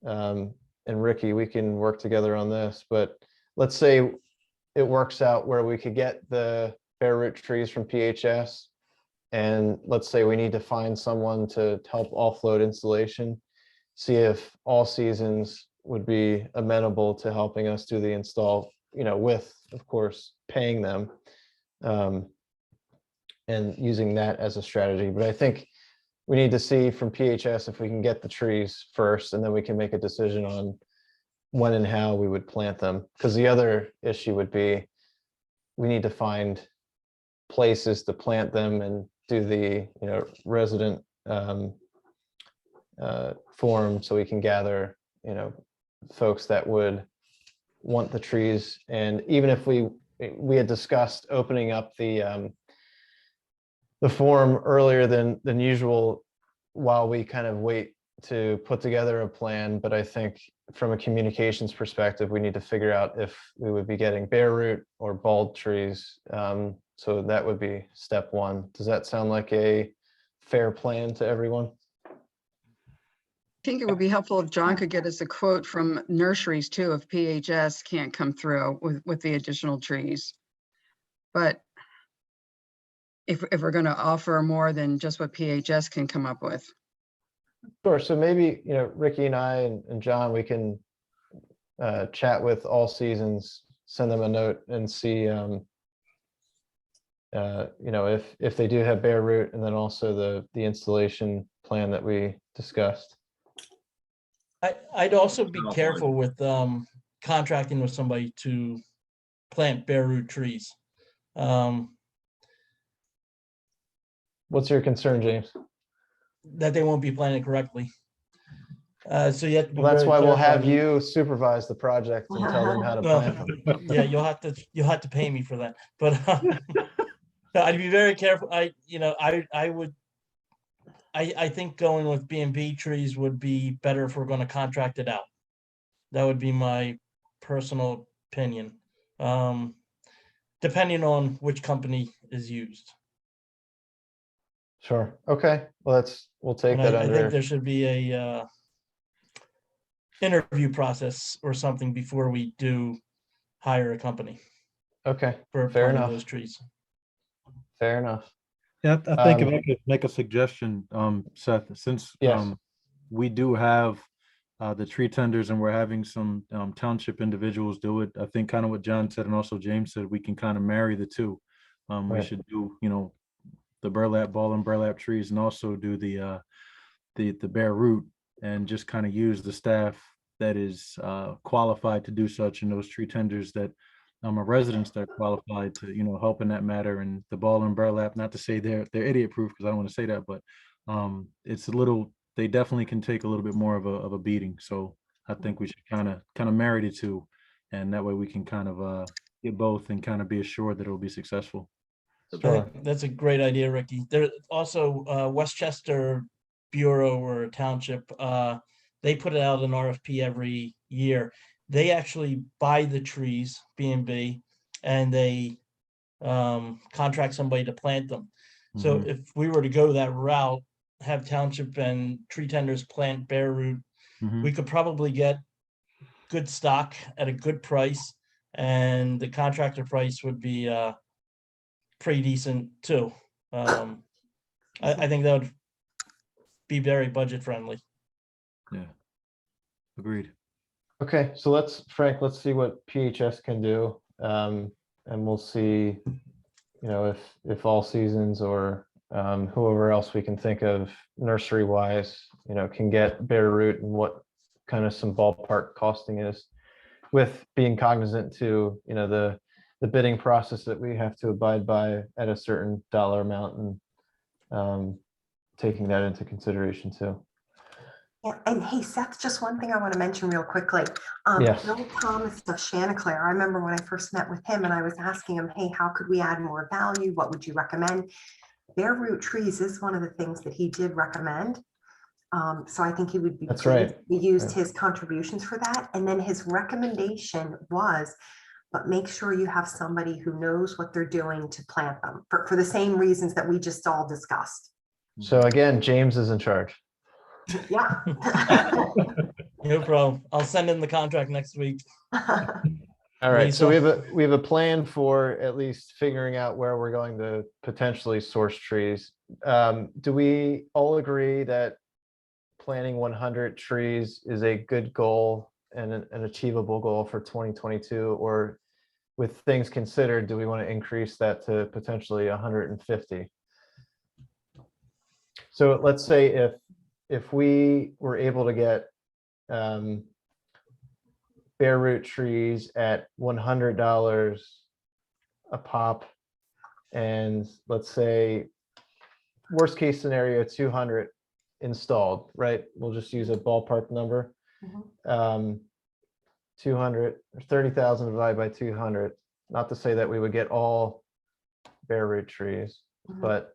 and Ricky, we can work together on this, but let's say it works out where we could get the bare root trees from PHS, and let's say we need to find someone to help offload installation, see if All Seasons would be amenable to helping us do the install, you know, with, of course, paying them and using that as a strategy. But I think we need to see from PHS if we can get the trees first, and then we can make a decision on when and how we would plant them. Because the other issue would be we need to find places to plant them and do the, you know, resident form, so we can gather, you know, folks that would want the trees. And even if we had discussed opening up the form earlier than usual while we kind of wait to put together a plan, but I think from a communications perspective, we need to figure out if we would be getting bare root or bald trees. So that would be step one. Does that sound like a fair plan to everyone? I think it would be helpful if John could get us a quote from nurseries too, if PHS can't come through with the additional trees. But if we're going to offer more than just what PHS can come up with. Sure. So maybe, you know, Ricky and I and John, we can chat with All Seasons, send them a note and see, you know, if they do have bare root, and then also the installation plan that we discussed. I'd also be careful with contracting with somebody to plant bare root trees. What's your concern, James? That they won't be planted correctly. So you have to be Well, that's very why we'll careful. have you supervise the project and tell them how to plant them. Yeah, you'll have to pay me for that. But I'd be very careful. I think going with B&B trees would be better if we're going to contract it out. That would be my personal opinion, depending on which company is used. Sure. Okay. Well, we'll take And that I under. think there should be a interview process or something before we do hire a company Okay. for Fair planting enough. those trees. Fair enough. Yeah, I think if I could make a suggestion, Seth, since Yes. we do have the tree tenders, and we're having some township individuals do it. I think kind of what John said and also James said, we can kind of marry the two. We Right. should do, the burlap ball and burlap trees, and also do the bare root, and just kind of use the staff that is qualified to do such, and those tree tenders that are residents that are qualified to, help in that matter. And the ball and burlap, not to say they're idiot proof, because I don't want to say that, but it's a little, they definitely can take a little bit more of a beating. So I think we should kind of marry the two, and that way we can kind of get both and kind of be assured that it'll be successful. Sure. That's a great idea, Ricky. There also Westchester Bureau or Township, they put out an RFP every year. They actually buy the trees, B&B, and they contract somebody to plant them. So Mhm. if we were to go that route, have Township and tree tenders plant bare root, Mhm. we could probably get good stock at a good price, and the contractor price would be pretty decent too. I think that would be very budget friendly. Yeah. Agreed. Okay, so Frank, let's see what PHS can do. And we'll see, if All Seasons or whoever else we can think of nursery wise, can get bare root, and what kind of some ballpark costing is, with being cognizant to, the bidding process that we have to abide by at a certain dollar amount, and taking that into consideration too. Yeah, and hey, Seth, just one thing I want to mention real quickly. Yes. Bill Thomas of Chanticleer, I remember when I first met with him and I was asking him, hey, how could we add more value? What would you recommend? Bare root trees is one of the things that he did recommend. So I think he would be That's pleased. right. We used Right. his contributions for that. And then his recommendation was, but make sure you have somebody who knows what they're doing to plant them for the same reasons that we just all discussed. So again, James is in charge. Yeah. No problem. I'll send in the contract next week. All right, so Lisa? we have a plan for at least figuring out where we're going to potentially source trees. Do we all agree that planting 100 trees is a good goal and an achievable goal for 2022? Or with things considered, do we want to increase that to potentially 150? So let's say if we were able to get bare root trees at $100 a pop, and let's say worst case scenario 200 installed, right? We'll just use a ballpark number. 200 or 30,000 divided by 200. Not to say that we would get all bare root trees, but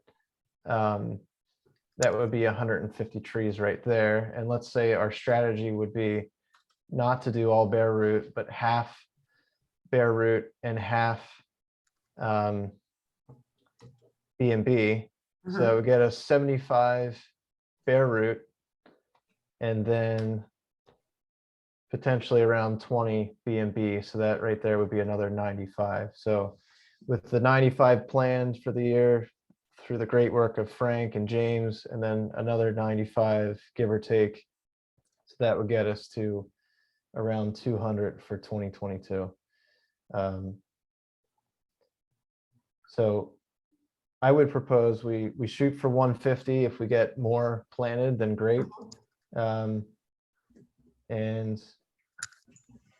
that would be 150 trees right there. And let's say our strategy would be not to do all bare root, but half bare root and half B&B. So that would get us 75 bare root, and then potentially around 20 B&B. So that right there would be another 95. So with the 95 planned for the year, through the great work of Frank and James, and then another 95, give or take. So that would get us to around 200 for 2022. So I would propose we shoot for 150. If we get more planted, then great. And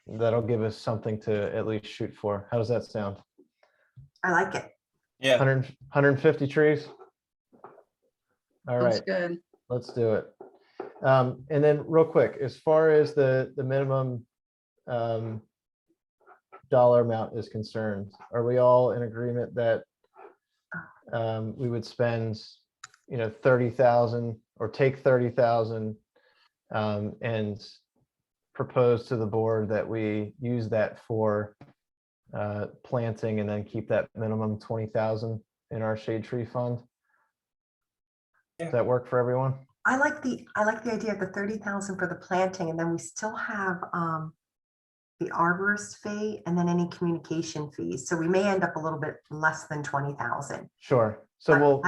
that'll give us something to at least shoot for. How does that sound? I like it. Yeah. 150 trees? All Sounds right, good. let's do it. And then real quick, as far as the minimum dollar amount is concerned, are we all in agreement that we would spend, 30,000 or take 30,000 and propose to the board that we use that for planting, and then keep that minimum 20,000 in our shade tree fund? Does that work for everyone? I like the idea of the 30,000 for the planting, and then we still have the arborist fee and then any communication fees. So we may end up a little bit less than 20,000. Sure. So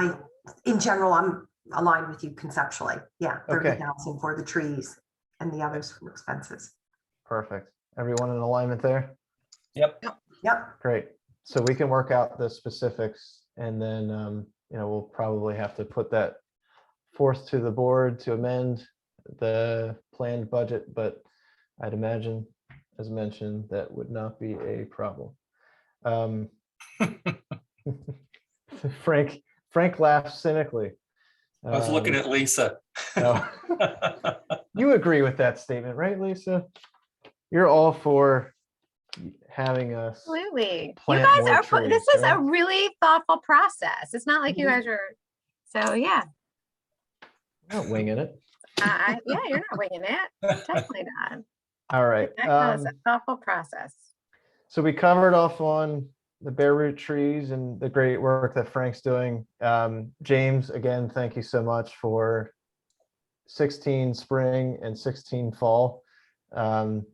in general, I'm aligned with you conceptually. Yeah, Okay. 30,000 for the trees. and the others from expenses. Perfect. Everyone in alignment there? Yep. Yep. Great. So we can work out the specifics and then, we'll probably have to put that forth to the board to amend the planned budget, but I'd imagine, as mentioned, that would not be a problem. Frank laughs cynically. I was looking at Lisa. Oh. You agree with that statement, right, Lisa? You're all for having us. Absolutely. You plant guys more are, trees, this is a right? really thoughtful process. It's not like you guys are, so yeah. We're not winging it. Yeah, you're not winging it. Definitely not. All right. It's a thoughtful process. So we covered off on the bare root trees and the great work that Frank's doing. James, again, thank you so much for 16 spring and 16 fall. And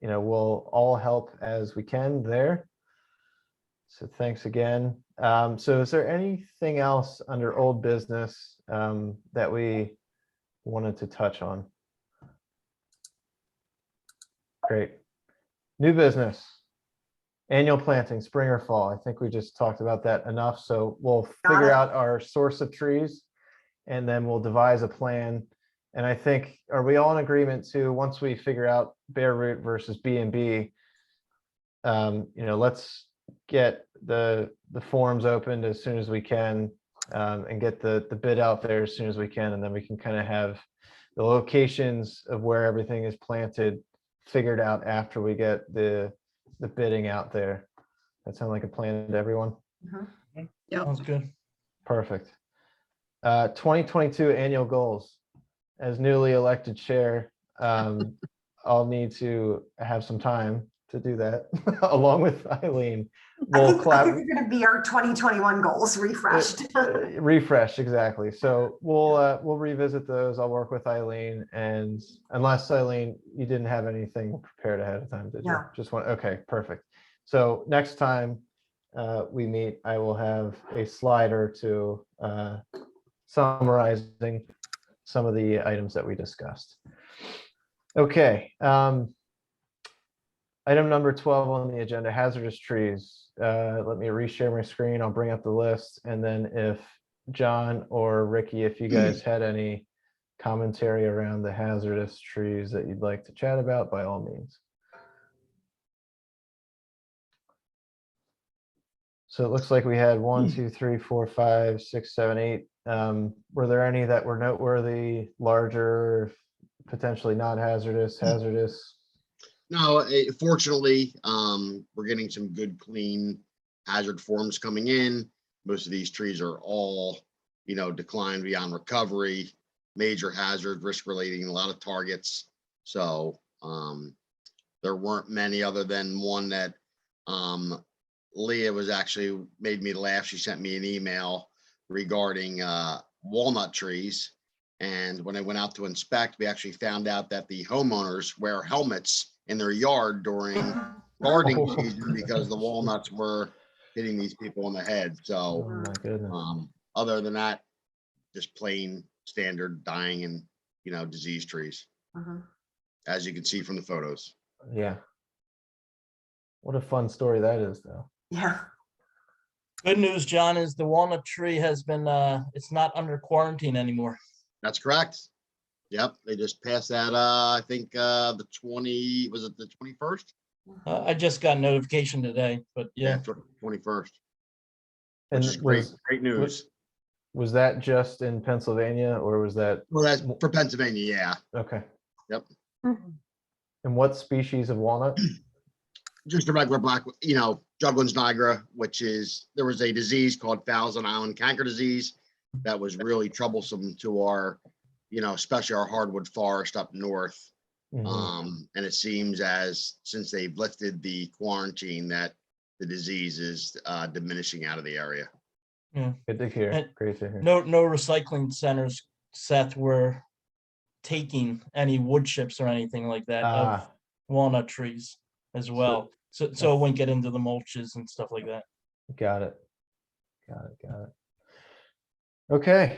we'll all help as we can there. So thanks again. So is there anything else under old business that we wanted to touch on? Great. New business. Annual planting, spring or fall. I think we just talked about that enough. So we'll figure out our source of trees and then we'll devise a plan. And I think, are we all in agreement too, once we figure out bare root versus B&B, let's get the forms opened as soon as we can and get the bid out there as soon as we can. And then we can kind of have the locations of where everything is planted figured out after we get the bidding out there. That sound like a plan to everyone? Yep. Sounds good. Perfect. 2022 annual goals. As newly elected chair, I'll need to have some time to do that along with Eileen. I think they're going to be our 2021 goals refreshed. Refresh, exactly. So we'll revisit those. I'll work with Eileen, and unless Eileen, you didn't have anything prepared ahead of time, did you? No. Just one. Okay, perfect. So next time we meet, I will have a slider to summarizing some of the items that we discussed. Okay. Item number 12 on the agenda, hazardous trees. Let me reshare my screen. I'll bring up the list. And then if John or Ricky, if you guys had any commentary around the hazardous trees that you'd like to chat about, by all means. So it looks like we had 1, 2, 3, 4, 5, 6, 7, 8. Were there any that were noteworthy, larger, potentially not hazardous, hazardous? No, fortunately, we're getting some good, clean hazard forms coming in. Most of these trees are all, declined beyond recovery, major hazard, risk relating, a lot of targets. So there weren't many other than one that Leah was actually made me laugh. She sent me an email regarding walnut trees. And when I went out to inspect, we actually found out that the homeowners wear helmets in their yard during gardening season because the walnuts were hitting these people in the head. So Oh my goodness. other than that, just plain standard dying and disease trees, as you can see from the photos. Yeah. What a fun story that is, though. Yeah. Good news, John, is the walnut tree has been, it's not under quarantine anymore. That's correct. Yep, they just passed that. I think the 21st? I just got notification today, but yeah. 21st. And Which is great news. Was that just in Pennsylvania or was that? Well, that's for Pennsylvania, yeah. Okay. Yep. And what species of walnut? Just a regular black, Juglans nigra, which is, there was a disease called Thousand Island canker disease that was really troublesome to our, especially our hardwood forest up north. And it seems since they've lifted the quarantine that the disease is diminishing out of the area. Yeah. Good to hear. And Great to hear. No recycling centers, Seth, were taking any wood chips or anything like that of walnut trees as well. So it wouldn't get into the mulches and stuff like that. Got it. Okay.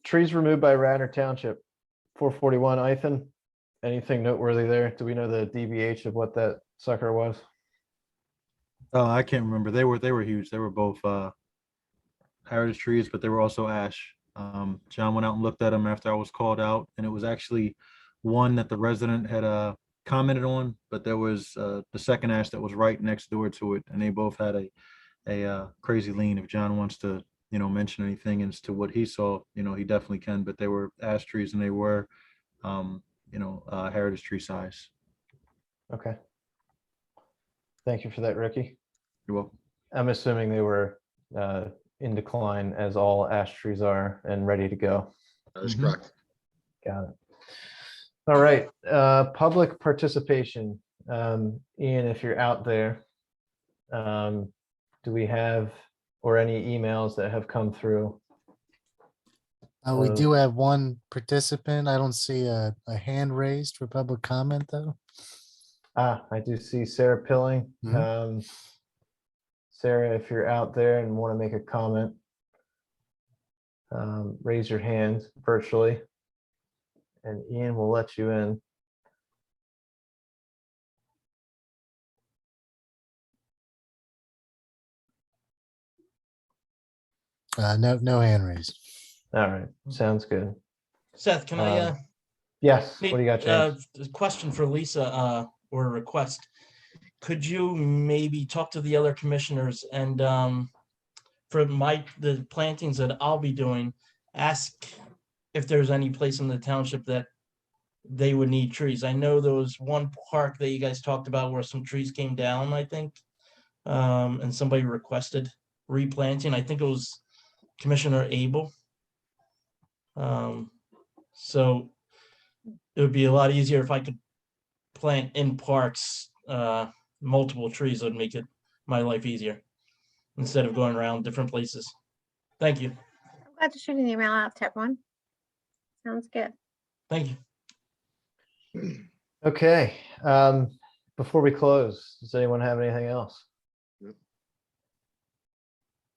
Trees removed by Radnor Township. 441 Ethan, anything noteworthy there? Do we know the DBH of what that sucker was? Oh, I can't remember. They were huge. They were both Hazardous Trees, but they were also ash. John went out and looked at them after I was called out, and it was actually one that the resident had commented on, but there was the second ash that was right next door to it, and they both had a crazy lean. If John wants to, mention anything as to what he saw, he definitely can. But they were ash trees, and they were, Heritage Tree size. Okay. Thank you for that, Ricky. You're welcome. I'm assuming they were in decline, as all ash trees are, and ready to go. That is correct. Got it. All right, public participation. Ian, if you're out there, do we have, or any emails that have come through? We do have one participant. I don't see a hand raised for public comment, though. I do see Sarah Pilling. Sarah, if you're out there and want to make a comment, raise your hand virtually, and Ian will let you in. No hand raised. All right, sounds good. Seth, can I? Yes, what do you got, James? A question for Lisa, or a request. Could you maybe talk to the other commissioners and for the plantings that I'll be doing, ask if there's any place in the township that they would need trees. I know there was one park that you guys talked about where some trees came down, I think, and somebody requested replanting. I think it was Commissioner Abel. So it would be a lot easier if I could plant in parks multiple trees. Would make my life easier instead of going around different places. Thank you. I'm glad to shoot an email out to everyone. Sounds good. Thank you. Okay, before we close, does anyone have anything else? Nope.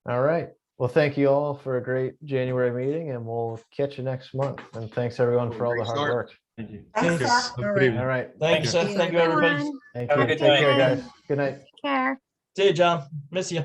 All right, well, thank you all for a great January meeting, and we'll catch you next month. And thanks everyone for all the hard work. Thank you. Thanks, Thanks. Seth. Have a good evening. All right, Thank you, Seth. Thank you, everybody. Everyone, thank Have a you. good Take care, night. guys. Good night. take care. See you, John. Miss you.